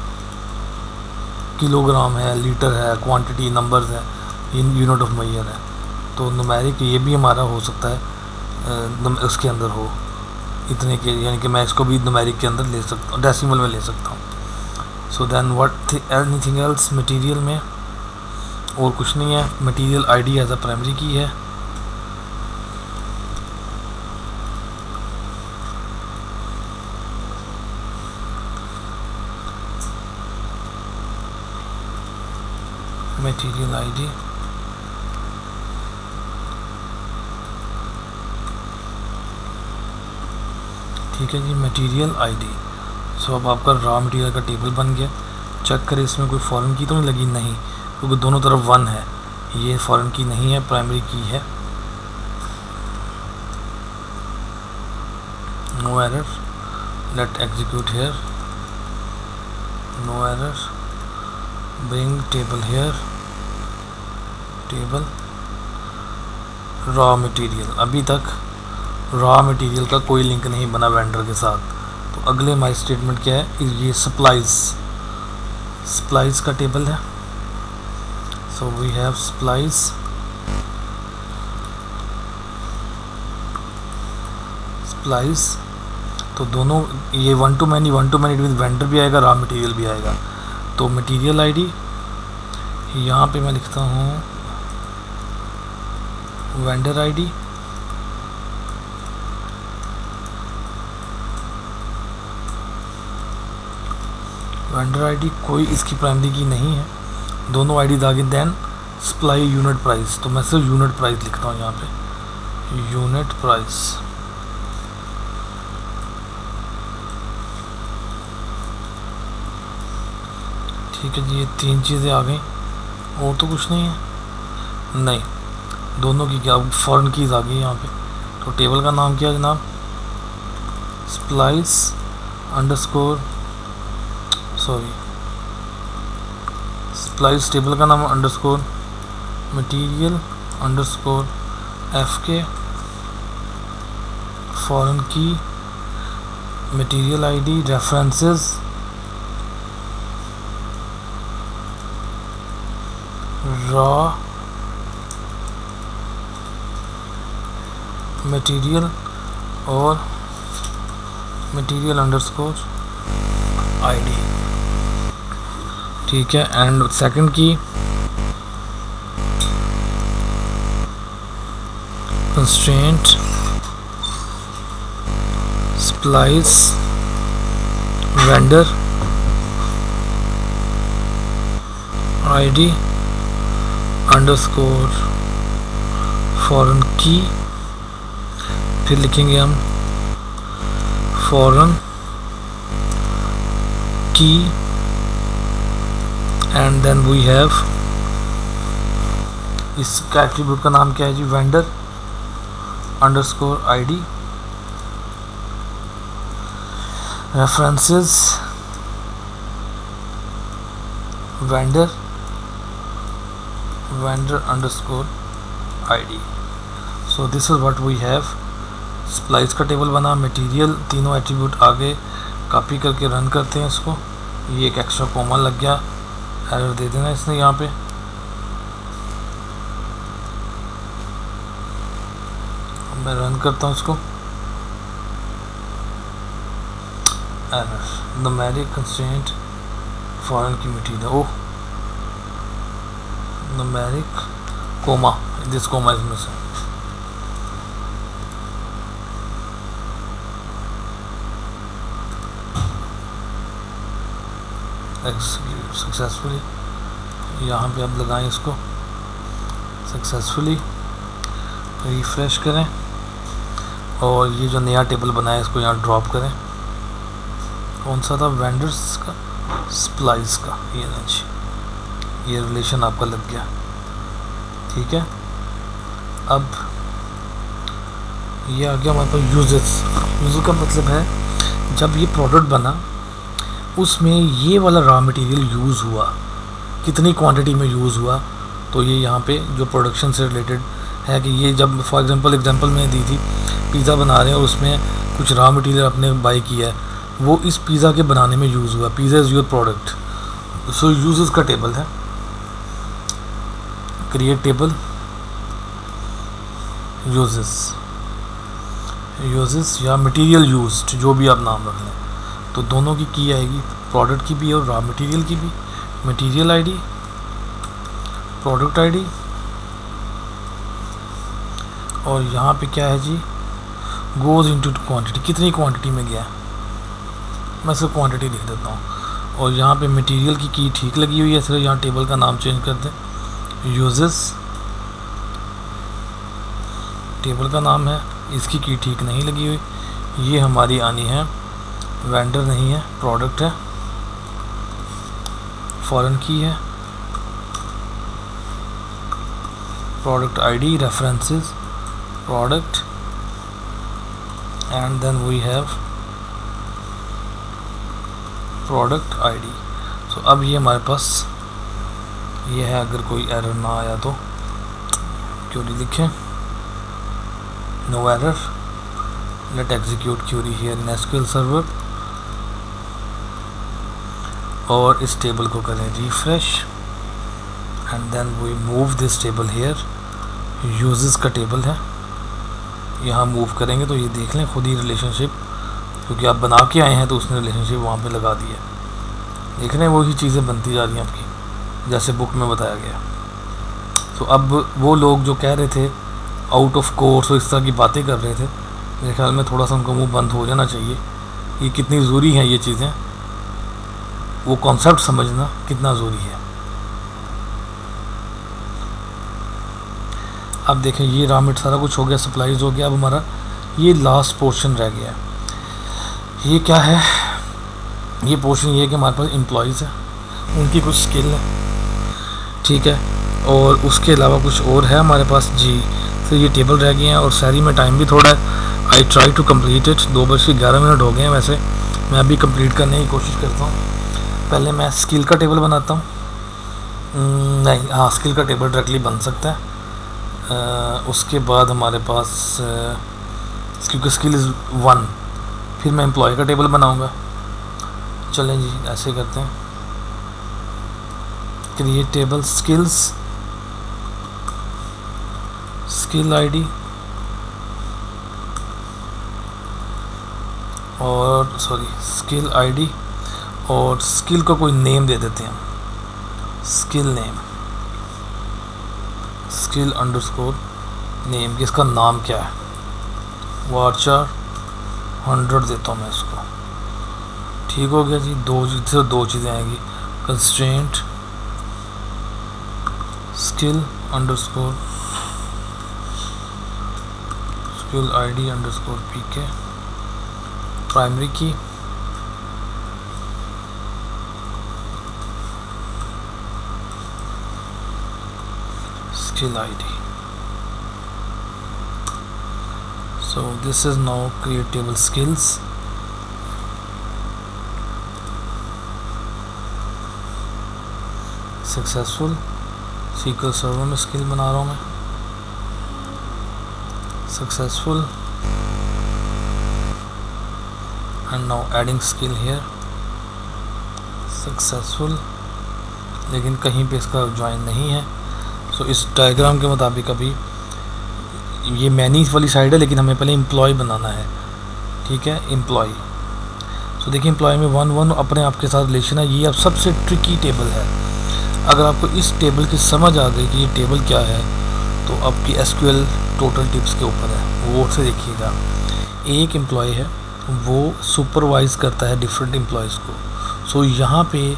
kilogram है, लीटर है, क्वांटिटी नंबर्स है, यूनिट ऑफ मेजर है। तो न्यूमेरिक ये भी हमारा हो सकता है उसके अंदर हो इतने के, यानी कि मैं इसको भी न्यूमेरिक के अंदर ले सकता हूँ, डेसिमल में ले सकता हूँ। So then what anything else material में और कुछ नहीं है। Material ID as a primary key है। मटेरियल ID, ठीक है जी, मटेरियल ID। सो अब आपका रॉ मटेरियल का टेबल बन गया। चेक करें इसमें कोई फॉरेन की तो नहीं लगी, नहीं, क्योंकि दोनों तरफ 1 है। ये फॉरेन की नहीं है, प्राइमरी की है। No error, let execute here, no error, bring table here, table raw material. अभी तक रॉ मटेरियल का कोई लिंक नहीं बना वेंडर के साथ। तो अगले हमारी स्टेटमेंट क्या है, ये सप्लाईज, सप्लाईज का टेबल है। So we have supplies, supplies. तो दोनों ये 1 to many विद वेंडर भी आएगा, रॉ मटेरियल भी आएगा। तो मटेरियल ID यहाँ पे मैं लिखता हूँ वेंडर ID, वेंडर ID कोई इसकी प्राइमरी की नहीं है, दोनों IDs आगे। देन सप्लाई यूनिट प्राइस, तो मैं सिर्फ यूनिट प्राइस लिखता हूँ यहाँ पे, यूनिट प्राइस। ठीक है जी, ये 3 चीज़ें आ गई, और तो कुछ नहीं है। नहीं, दोनों की क्या फॉरेन कीज आ गई यहाँ पे। तो टेबल का नाम क्या है जनाब, supplies underscore, sorry splice table का नाम underscore material underscore FK, foreign key material ID, references raw material और मटेरियल अंडरस्कोर ID, ठीक है। एंड सेकंड की constraint splice vendor ID underscore foreign key, फिर लिखेंगे हम foreign key and then we have, इसका एट्रीब्यूट का नाम क्या है जी, vendor underscore ID, references vendor underscore ID। So this is what we have. Splice का टेबल बना, मटेरियल, तीनों एट्रीब्यूट आगे कॉपी करके रन करते हैं इसको। ये एक एक्स्ट्रा कॉमा लग गया, एरर दे देना इसने यहाँ पे। मैं रन करता हूँ इसको, error numeric constraint foreign key material, oh numeric comma, this comma is missing. Execute successfully, यहाँ पे आप लगाएं इसको सक्सेसफुली, रिफ्रेश करें और ये जो नया टेबल बनाया इसको यहाँ ड्रॉप करें। कौन सा था, वेंडर्स का, स्प्लाइस का, ये नहीं, ये रिलेशन आपका लग गया, ठीक है। अब ये आ गया हमारे पास यूजेस। यूज़ का मतलब है जब ये प्रोडक्ट बना उसमें ये वाला रॉ मटेरियल यूज़ हुआ, कितनी क्वांटिटी में यूज़ हुआ, तो ये यहाँ पे जो प्रोडक्शन से रिलेटेड है कि ये जब फॉर एग्जांपल में दी थी, पिज़्ज़ा बना रहे हैं और उसमें कुछ रॉ मटेरियल आपने बाई किया है, वो इस पिज़्ज़ा के बनाने में यूज़ हुआ। Pizza is your product. So uses का टेबल है, क्रिएट टेबल यूजेस या मटेरियल यूज्ड, जो भी आप नाम रख लें, तो दोनों की आएगी, प्रोडक्ट की भी और रॉ मटेरियल की भी। मटेरियल ID, प्रोडक्ट ID, और यहाँ पे क्या है जी, गोज़ इनटू क्वांटिटी, कितनी क्वांटिटी में गया, मैं सिर्फ क्वांटिटी लिख देता हूँ। और यहाँ पे मटेरियल की ठीक लगी हुई है, सिर्फ यहाँ टेबल का नाम चेंज कर दें, यूजेस टेबल का नाम है, इसकी की ठीक नहीं लगी हुई, ये हमारी आनी है, वेंडर नहीं है, प्रोडक्ट है, फॉरेन की है, product ID, references product, and then we have product ID। So अब ये हमारे पास ये है। अगर कोई एरर ना आया तो क्वेरी लिखें, no error, let execute query here in SQL server, और इस टेबल को करें refresh and then we move this table here. यूजेस का टेबल है, यहाँ मूव करेंगे तो ये देख लें खुद ही रिलेशनशिप, क्योंकि आप बना के आए हैं तो उसने रिलेशनशिप वहाँ पे लगा दी है। देख रहे हैं वही चीज़ें बनती जा रही हैं आपकी, जैसे बुक में बताया गया। तो अब वो लोग जो कह रहे थे आउट ऑफ कोर्स और इस तरह की बातें कर रहे थे, मेरे ख्याल में थोड़ा सा उनका मुँह बंद हो जाना चाहिए। ये कितनी ज़रूरी हैं ये चीज़ें, वो कॉन्सेप्ट समझना कितना ज़रूरी है। अब देखें ये रॉ मटेरियल सारा कुछ हो गया, सप्लाईज हो गया। अब हमारा ये लास्ट पोर्शन रह गया है। ये क्या है, ये पोर्शन ये है कि हमारे पास एम्प्लॉयज़ है, उनकी कुछ स्किल है, ठीक है, और उसके अलावा कुछ और है हमारे पास जी। फिर ये टेबल रह गए हैं और सैरी में टाइम भी थोड़ा है। I try to complete it, 2:11 हो गए हैं। वैसे मैं अभी कंप्लीट करने की कोशिश करता हूँ। पहले मैं स्किल का टेबल बनाता हूँ, नहीं, हाँ स्किल का टेबल डायरेक्टली बन सकता है। उसके बाद हमारे पास क्योंकि स्किल इज़ 1, फिर मैं एम्प्लॉय का टेबल बनाऊंगा। चलें जी, ऐसे करते हैं। Create table skills, skill ID और स्किल आईडी और स्किल का कोई नेम दे देते हैं, skill name, skill underscore name, कि इसका नाम क्या है। वार्चार 100 देता हूँ मैं इसको। ठीक हो गया जी। दो चीज़ें आएंगी, constraint skill underscore skill ID underscore PK, primary key skill ID. So this is now create table skills. Successful SQL server में स्किल बना रहा हूँ मैं। Successful and now adding skill here. Successful, लेकिन कहीं पे इसका ज्वाइन नहीं है। सो इस डायग्राम के मुताबिक अभी ये मैनीज वाली साइड है, लेकिन हमें पहले एम्प्लॉय बनाना है। ठीक है, एम्प्लॉय। सो देखिए एम्प्लॉय में 1 अपने आप के साथ रिलेशन है। ये अब सबसे ट्रिकी टेबल है। अगर आपको इस टेबल की समझ आ गई कि ये टेबल क्या है, तो आपकी SQL टोटल टिप्स के ऊपर है, वो से देखिएगा। एक एम्प्लॉय है, वो सुपरवाइज करता है डिफरेंट एम्प्लॉयज़ को। सो यहाँ पे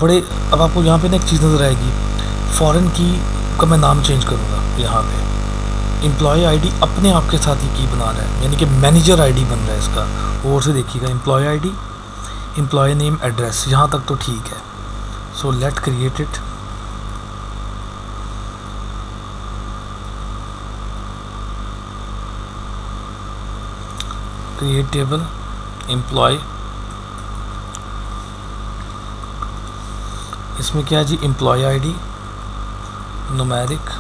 अब आपको यहाँ पे ना एक चीज़ नज़र आएगी, फॉरेन की का मैं नाम चेंज करूँगा। यहाँ पे एम्प्लॉय आईडी अपने आप के साथ ही की बना रहा है, यानी कि मैनेजर आईडी बन रहा है इसका। और से देखिएगा employee ID, employee name, address, यहाँ तक तो ठीक है। So let create it. Create table employee, इसमें क्या है जी, एम्प्लॉय आईडी न्यूमेरिक,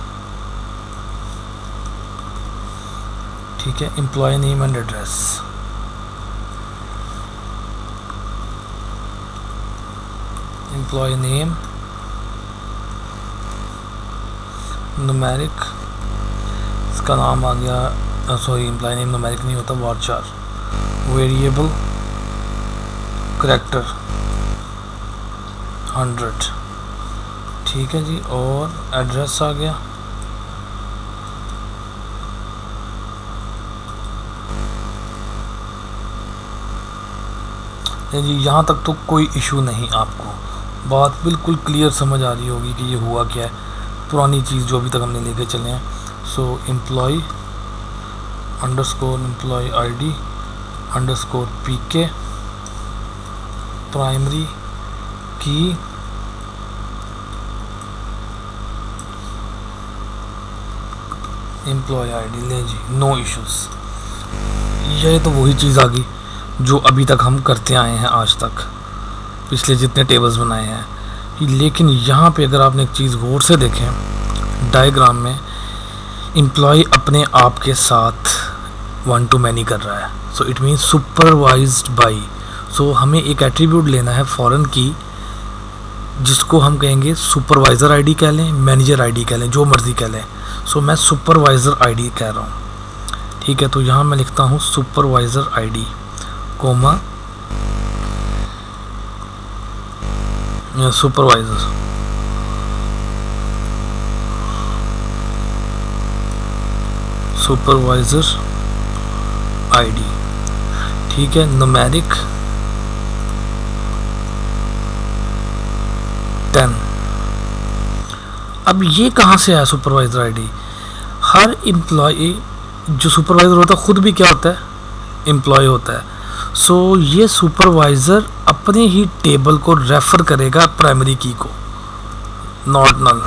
ठीक है, employee name and address, employee name numeric, इसका नाम आ गया, एम्प्लॉय नेम न्यूमेरिक नहीं होता, वार्चार, वेरिएबल करैक्टर 100, ठीक है जी। और एड्रेस आ गया, जी यहाँ तक तो कोई इशू नहीं, आपको बात बिल्कुल क्लियर समझ आ रही होगी कि ये हुआ क्या है, पुरानी चीज़ जो अभी तक हमने लेके चले हैं। So employ underscore employ ID underscore PK, primary key employ ID, ले जी, नो इश्यूज। ये तो वही चीज़ आ गई जो अभी तक हम करते आए हैं आज तक, पिछले जितने टेबल्स बनाए हैं। लेकिन यहाँ पे अगर आपने एक चीज़ गौर से देखें, डायग्राम में एम्प्लॉय अपने आप के साथ 1 to many कर रहा है। So it means supervised by. So हमें एक एट्रीब्यूट लेना है फॉरेन की, जिसको हम कहेंगे सुपरवाइज़र आईडी कह लें, मैनेजर आईडी कह लें, जो मर्ज़ी कह लें। सो मैं सुपरवाइज़र आईडी कह रहा हूँ, ठीक है। तो यहाँ मैं लिखता हूँ supervisor ID comma supervisor, supervisor ID, ठीक है, न्यूमेरिक 10। अब ये कहाँ से आया सुपरवाइज़र आईडी? हर एम्प्लॉय जो सुपरवाइज़र होता है खुद भी क्या होता है, एम्प्लॉय होता है। सो ये सुपरवाइज़र अपने ही टेबल को रेफ़र करेगा प्राइमरी की को, नॉट नल।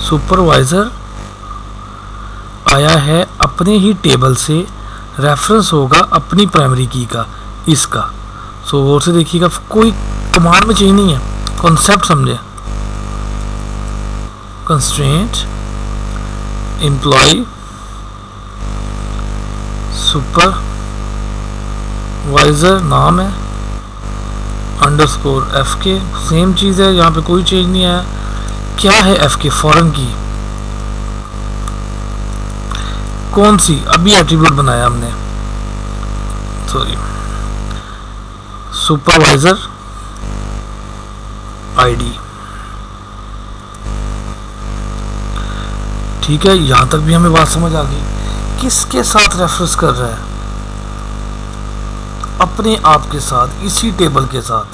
सुपरवाइज़र आया है अपने ही टेबल से, रेफरेंस होगा अपनी प्राइमरी की का, इसका। सो और से देखिएगा कोई कमांड में चेंज नहीं है, कॉन्सेप्ट समझे। कंस्ट्रेंट एम्प्लॉय सुपरवाइजर नाम है, अंडरस्कोर एफ के, सेम चीज़ है, यहाँ पे कोई चेंज नहीं है। क्या है एफ के? फॉरेन की। कौन सी? अभी एट्रीब्यूट बनाया हमने, सॉरी, सुपरवाइजर आईडी। ठीक है, यहां तक भी हमें बात समझ आ गई। किसके साथ रेफरेंस कर रहा है? अपने आप के साथ, इसी टेबल के साथ।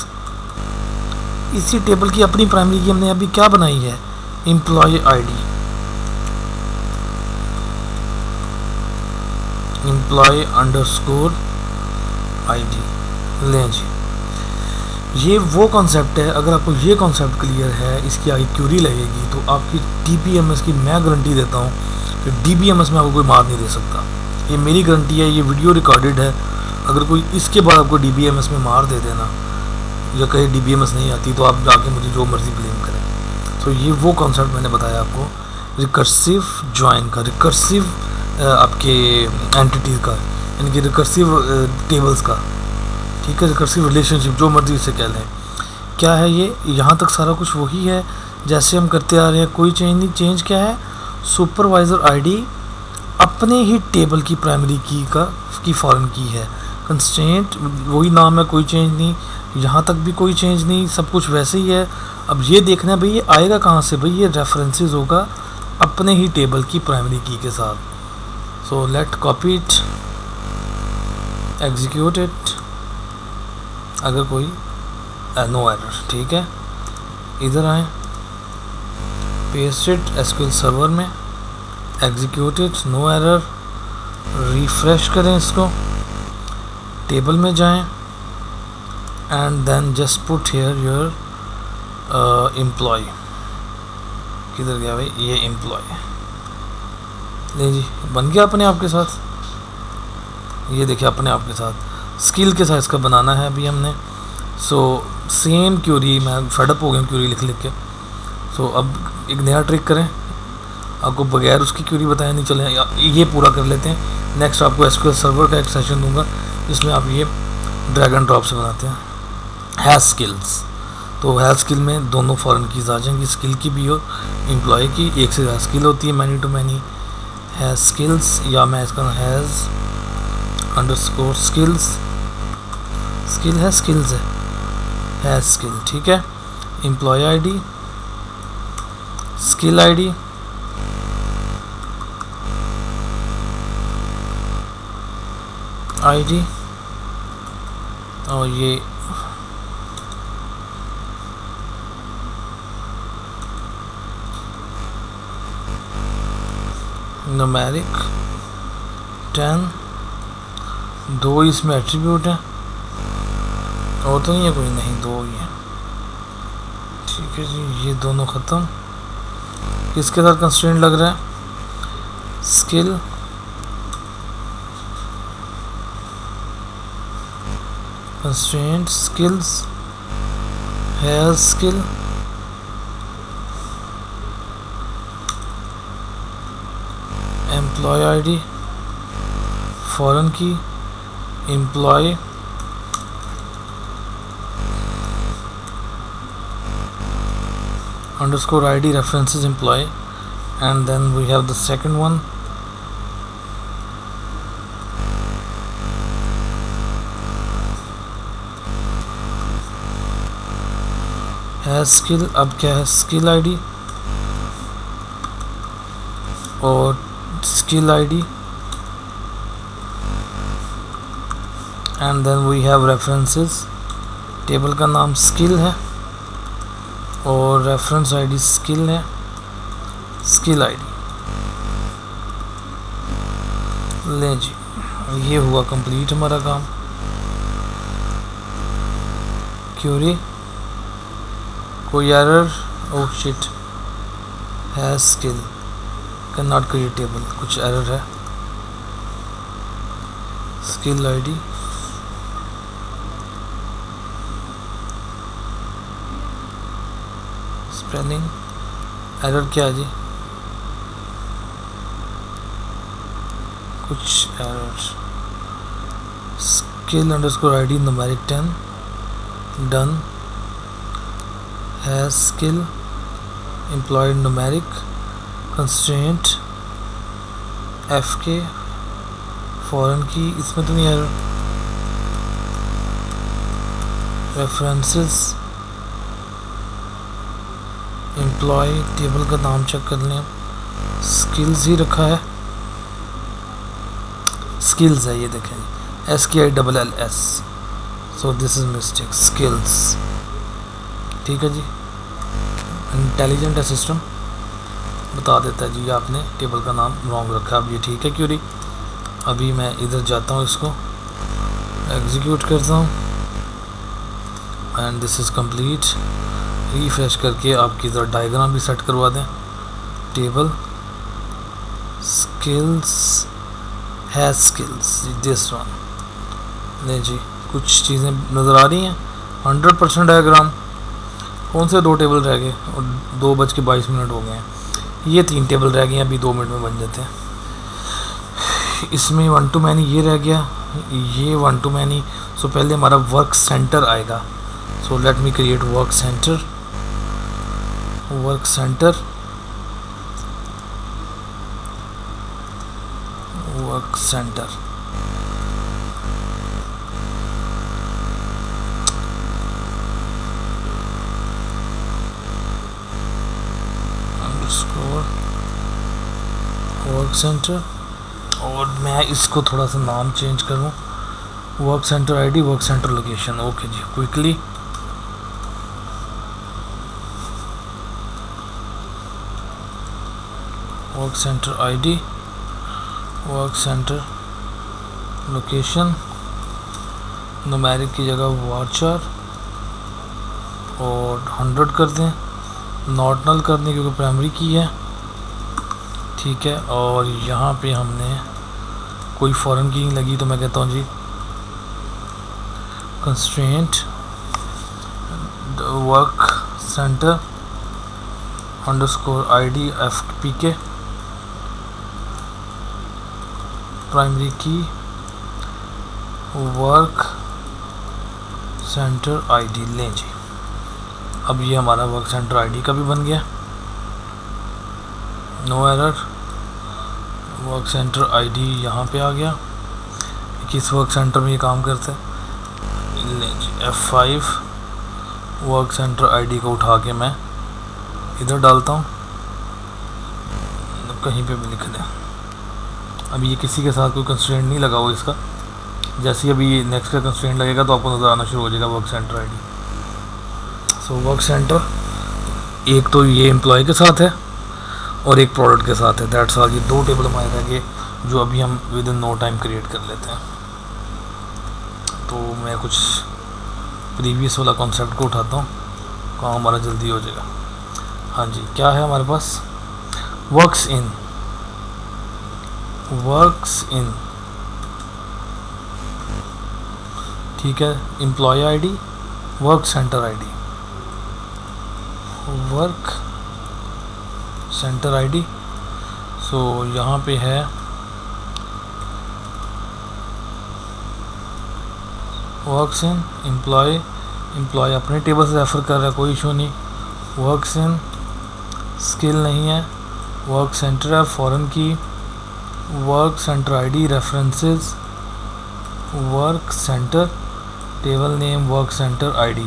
इसी टेबल की अपनी प्राइमरी की हमने अभी क्या बनाई है? Employee ID, employee underscore ID. लें जी, ये वो कॉन्सेप्ट है। अगर आपको ये कॉन्सेप्ट क्लियर है, इसकी आगे क्यूरी लगेगी तो आपकी DBMS की मैं गारंटी देता हूँ कि DBMS में आपको कोई मार नहीं दे सकता। ये मेरी गारंटी है, ये वीडियो रिकॉर्डेड है। अगर कोई इसके बाद आपको DBMS में मार दे देना या कहीं DBMS नहीं आती तो आप जाके मुझे जो मर्जी ब्लेम करें। तो ये वो कॉन्सेप्ट मैंने बताया आपको रिकर्सिव ज्वाइन का, रिकर्सिव आपके एंटिटीज का, यानी कि रिकर्सिव टेबल्स का। ठीक है, रिकर्सिव रिलेशनशिप, जो मर्जी इसे कह लें। क्या है ये? यहाँ तक सारा कुछ वही है जैसे हम करते आ रहे हैं, कोई चेंज नहीं। चेंज क्या है? सुपरवाइजर आईडी अपने ही टेबल की प्राइमरी की फॉरेन की है। कंस्ट्रेंट वही नाम है, कोई चेंज नहीं। यहाँ तक भी कोई चेंज नहीं, सब कुछ वैसे ही है। अब ये देखना है भाई ये आएगा कहाँ से? भाई ये रेफरेंसेस होगा अपने ही टेबल की प्राइमरी की के साथ। So let copy it, execute it, अगर कोई नो एरर। ठीक है, इधर आए, पेस्ट इट SQL सर्वर में, execute it, no error. Refresh करें इसको, टेबल में जाएं and then just put here your employee. किधर गया भाई? ये एम्प्लॉय। ले जी, बन गया अपने आप के साथ। ये देखिए अपने आप के साथ। स्किल के साथ इसका बनाना है अभी हमने। सो सेम क्यूरी, मैं फेडअप हो गया क्यूरी लिख लिख के। सो अब एक नया ट्रिक करें, आपको बगैर उसकी क्यूरी बताया नहीं चले, ये पूरा कर लेते हैं। नेक्स्ट आपको SQL सर्वर का एक सेशन दूंगा जिसमें आप ये ड्रैग एंड ड्रॉप से बनाते हैं। हैज़ स्किल्स, तो हैज़ स्किल में दोनों फॉरेन कीज आ जाएंगी, स्किल की भी और एम्प्लॉय की। एक से ज़्यादा स्किल होती है, many to many. Has skills, या मैं इसका हैज़ अंडरस्कोर स्किल्स, स्किल है, स्किल्स है स्किल। ठीक है, employee ID, skill ID, ID, और ये न्यूमेरिक 10, 2 इसमें एट्रीब्यूट है और तो नहीं है कोई, नहीं 2 ही है। ठीक है जी, ये दोनों ख़त्म। किसके साथ कंस्ट्रेंट लग रहा है? Skill, constraint skills, has skill, employee ID, foreign key, employee, underscore ID references employee, and then we have the second one, has skill। अब क्या है? स्किल आईडी और skill ID, and then we have references. Table का नाम स्किल है और रेफरेंस आईडी स्किल है, स्किल आईडी। ले जी, ये हुआ कंप्लीट हमारा काम। क्यूरी, कोई error? Oh shit, has skill can not create table, कुछ एरर है। स्किल आईडी, स्पेलिंग एरर क्या है जी, कुछ error. Skill underscore ID numeric 10 done has skill employee ID numeric constraint FK foreign की, इसमें तो नहीं एरर। रेफरेंसेस एम्प्लॉय टेबल का नाम चेक कर लें, स्किल्स ही रखा है, स्किल्स है ये देखें SKILLS, so this is mistake, skills. ठीक है जी, इंटेलिजेंट है सिस्टम, बता देता है जी आपने टेबल का नाम रॉन्ग रखा। अब ये ठीक है क्यूरी। अभी मैं इधर जाता हूँ, इसको एग्जीक्यूट करता हूँ and this is complete. Refresh करके आपकी इधर डायग्राम भी सेट करवा दें। Table skills has skills this one, नहीं जी कुछ चीज़ें नज़र आ रही हैं। 100% डायग्राम, कौन से 2 टेबल रह गए और 2:22 हो गए हैं। ये 3 टेबल रह गए हैं, अभी 2 मिनट में बन जाते हैं। इसमें 1 to many ये रह गया, ये 1 to many। सो पहले हमारा वर्क सेंटर आएगा। So let me create work center. Work center, work center, work center, और मैं इसको थोड़ा सा नाम चेंज करूं, work center ID, work center location. Okay जी, quickly work center ID, work center location, numeric की जगह वार्चर और 100 कर दें, नॉट नल कर दें क्योंकि प्राइमरी की है। ठीक है, और यहाँ पे हमने कोई फॉरेन की नहीं लगी तो मैं कहता हूँ जी constraint work center underscore ID FPK primary key work center ID। लें जी, अब ये हमारा वर्क सेंटर ID का भी बन गया, no error. Work center ID यहाँ पे आ गया। किस वर्क सेंटर में ये काम करता है, लें जी F5। वर्क सेंटर ID को उठा के मैं इधर डालता हूँ, कहीं पे भी लिख दें। अब ये किसी के साथ कोई कंस्ट्रेंट नहीं लगा हुआ इसका, जैसे ही अभी नेक्स्ट का कंस्ट्रेंट लगेगा तो आपको नज़र आना शुरू हो जाएगा work center ID। So work centre एक तो ये एम्प्लॉय के साथ है और एक प्रोडक्ट के साथ है। That's all. ये 2 टेबल हमारे रह गए जो अभी हम within no time create कर लेते हैं। तो मैं कुछ प्रीवियस वाला कॉन्सेप्ट को उठाता हूँ, काम हमारा जल्दी हो जाएगा। हाँ जी, क्या है हमारे पास, वर्क्स इन, वर्क्स इन। ठीक है, employee ID, work center ID, work center ID। So यहाँ पे है वर्क्स इन एम्प्लॉय, एम्प्लॉय अपने टेबल से रेफ़र कर रहा है, कोई इशू नहीं। वर्क्स इन स्किल नहीं है, वर्क सेंटर है फॉरेन की, work center ID references, work centre table name, work center ID।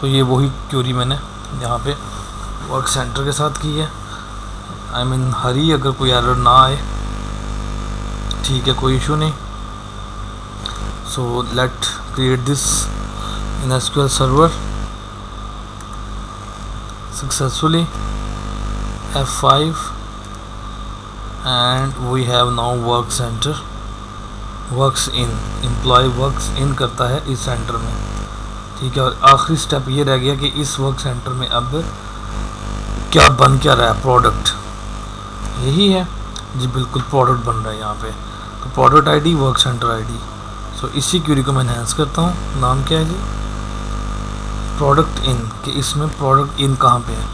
सो ये वही क्यूरी मैंने यहाँ पे वर्क सेंटर के साथ की है। आई मीन हरी, अगर कोई एरर ना आए ठीक है, कोई इशू नहीं। So let create this in SQL server successfully, F5 and we have now work center works in. Employee works in करता है इस सेंटर में। ठीक है, और आखिरी स्टेप ये रह गया कि इस वर्क सेंटर में अब क्या बन क्या रहा है, प्रोडक्ट। यही है जी, बिल्कुल प्रोडक्ट बन रहा है यहाँ पे। तो product ID, work center ID। सो इसी क्यूरी को मैं एनहांस करता हूँ। नाम क्या है जी, प्रोडक्ट इन कि इसमें प्रोडक्ट इन कहाँ पे है।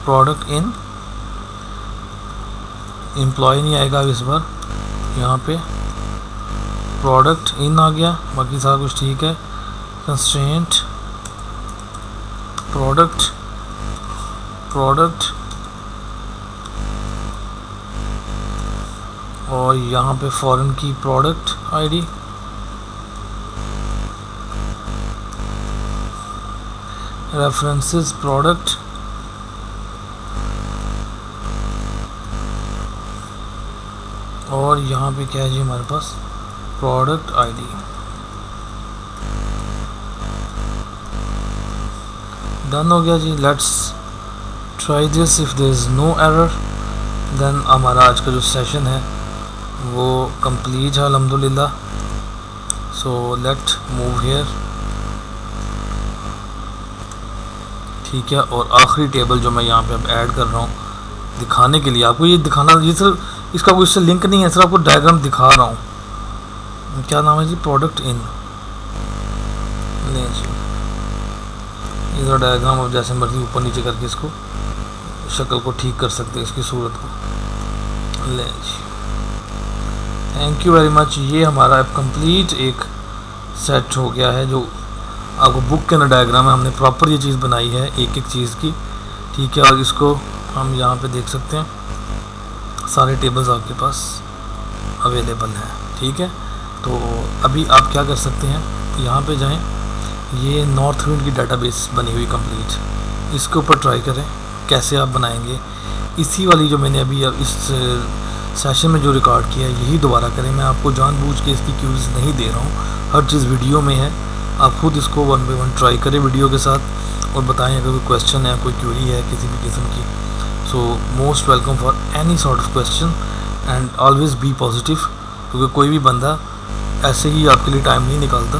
प्रोडक्ट इन एम्प्लॉय नहीं आएगा इस बार, यहाँ पे प्रोडक्ट इन आ गया, बाकी सारा कुछ ठीक है। कंस्ट्रेंट प्रोडक्ट और यहाँ पे foreign key product ID, references product, और यहाँ पे क्या है जी हमारे पास प्रोडक्ट आईडी। डन हो गया जी। Let's try this. If there is no error then हमारा आज का जो सेशन है वो कंप्लीट है अल्हम्दुलिल्लाह। सो लेट मूव हियर, ठीक है। और आखिरी टेबल जो मैं यहाँ पे अब ऐड कर रहा हूँ दिखाने के लिए, आपको ये दिखाना, ये सिर्फ इसका कोई इससे लिंक नहीं है, सिर्फ आपको डायग्राम दिखा रहा हूँ। क्या नाम है जी, प्रोडक्ट इन। नहीं जी, इधर डायग्राम अब जैसे मर्जी ऊपर नीचे करके इसको शक्ल को ठीक कर सकते हैं, इसकी सूरत को। ले जी, थैंक यू वेरी मच। ये हमारा अब कंप्लीट एक सेट हो गया है, जो आपको बुक के अंदर डायग्राम है, हमने प्रॉपर ये चीज़ बनाई है एक एक चीज़ की, ठीक है। और इसको हम यहाँ पे देख सकते हैं, सारे टेबल्स आपके पास अवेलेबल हैं, ठीक है। तो अभी आप क्या कर सकते हैं, यहाँ पे जाएं, ये नॉर्थ विंड की डाटाबेस बनी हुई कंप्लीट, इसके ऊपर ट्राई करें कैसे आप बनाएंगे। इसी वाली जो मैंने अभी इस सेशन में जो रिकॉर्ड किया है यही दोबारा करें। मैं आपको जानबूझ के इसकी क्यूज नहीं दे रहा हूँ, हर चीज़ वीडियो में है, आप खुद इसको 1 बाय 1 ट्राई करें वीडियो के साथ, और बताएं अगर कोई क्वेश्चन है, कोई क्यूरी है किसी भी किस्म की। So most welcome for any sort of question and always be positive, क्योंकि कोई भी बंदा ऐसे ही आपके लिए टाइम नहीं निकालता,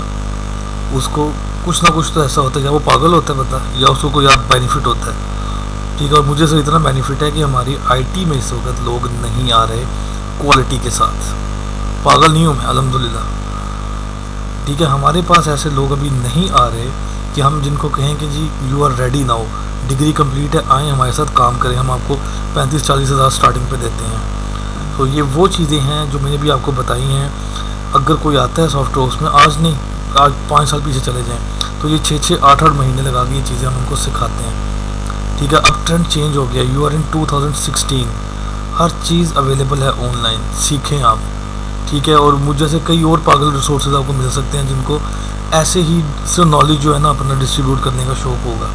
उसको कुछ ना कुछ तो ऐसा होता है, या वो पागल होता है बंदा, या उसको कोई आप बेनिफिट होता है, ठीक है। और मुझे से इतना बेनिफिट है कि हमारी आईटी में इस वक्त लोग नहीं आ रहे क्वालिटी के साथ। पागल नहीं हूँ मैं, अल्हम्दुलिल्लाह, ठीक है। हमारे पास ऐसे लोग अभी नहीं आ रहे कि हम जिनको कहें कि जी you are ready now, degree complete है, आएँ हमारे साथ काम करें, हम आपको 35-40 हज़ार स्टार्टिंग पे देते हैं। तो ये वो चीज़ें हैं जो मैंने भी आपको बताई हैं। अगर कोई आता है सॉफ्टवेयर उसमें, आज नहीं, आज 5 साल पीछे चले जाएँ, तो ये 6-6, 8-8 महीने लगा के ये चीज़ें हम उनको सिखाते हैं, ठीक है। अब ट्रेंड चेंज हो गया, यू आर इन 2016, हर चीज़ अवेलेबल है ऑनलाइन, सीखें आप, ठीक है। और मुझ जैसे कई और पागल रिसोर्सेज आपको मिल सकते हैं जिनको ऐसे ही सिर्फ नॉलेज जो है ना अपना डिस्ट्रीब्यूट करने का शौक होगा,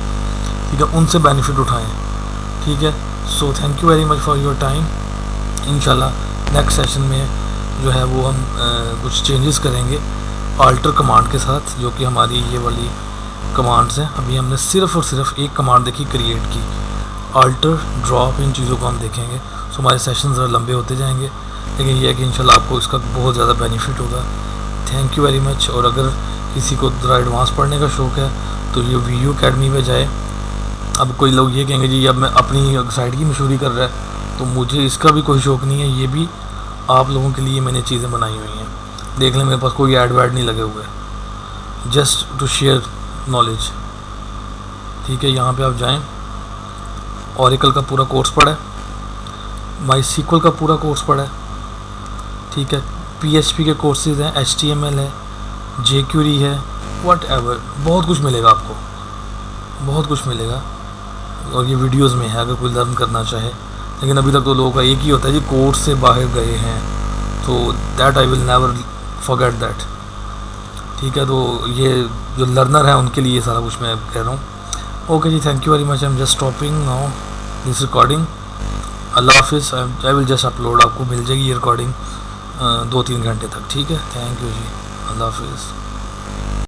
ठीक है, उनसे बेनिफिट उठाएं, ठीक है। So thank you very much for your time. इंशाल्लाह नेक्स्ट सेशन में जो है वो हम कुछ चेंजेस करेंगे अल्टर कमांड के साथ, जो कि हमारी ये वाली कमांड्स हैं। अभी हमने सिर्फ और सिर्फ एक कमांड देखी क्रिएट की, अल्टर, ड्रॉप, इन चीज़ों को हम देखेंगे। सो हमारे सेशन ज़रा लंबे होते जाएंगे, लेकिन ये है कि इंशाल्लाह आपको इसका बहुत ज़्यादा बेनिफिट होगा। Thank you very much. और अगर किसी को ज़रा एडवांस पढ़ने का शौक़ है तो ये वीडियो अकेडमी में जाए। अब कोई लोग ये कहेंगे जी अब मैं अपनी साइड की मशहूरी कर रहा है, तो मुझे इसका भी कोई शौक़ नहीं है, ये भी आप लोगों के लिए मैंने चीज़ें बनाई हुई हैं। देख लें, मेरे पास कोई ऐड वैड नहीं लगे हुए, जस्ट टू शेयर नॉलेज, ठीक है। यहाँ पे आप जाएं, ओरेकल का पूरा कोर्स पढ़ा है, माईसीक्वल का पूरा कोर्स पढ़ा है, ठीक है। PHP के कोर्सेज हैं, HTML है, jQuery है, व्हाटएवर, बहुत कुछ मिलेगा आपको, बहुत कुछ मिलेगा। और ये वीडियोस में है अगर कोई लर्न करना चाहे। लेकिन अभी तक तो लोगों का एक ही होता है जी कोर्स से बाहर गए हैं, तो that I will never forget that, ठीक है। तो ये जो लर्नर है उनके लिए सारा कुछ मैं कह रहा हूँ। ओके जी, thank you very much. I am just stopping now this recording. अल्लाह हाफिज़। आई विल जस्ट अपलोड, आपको मिल जाएगी ये रिकॉर्डिंग 2-3 घंटे तक, ठीक है। थैंक यू जी, अल्लाह हाफिज़।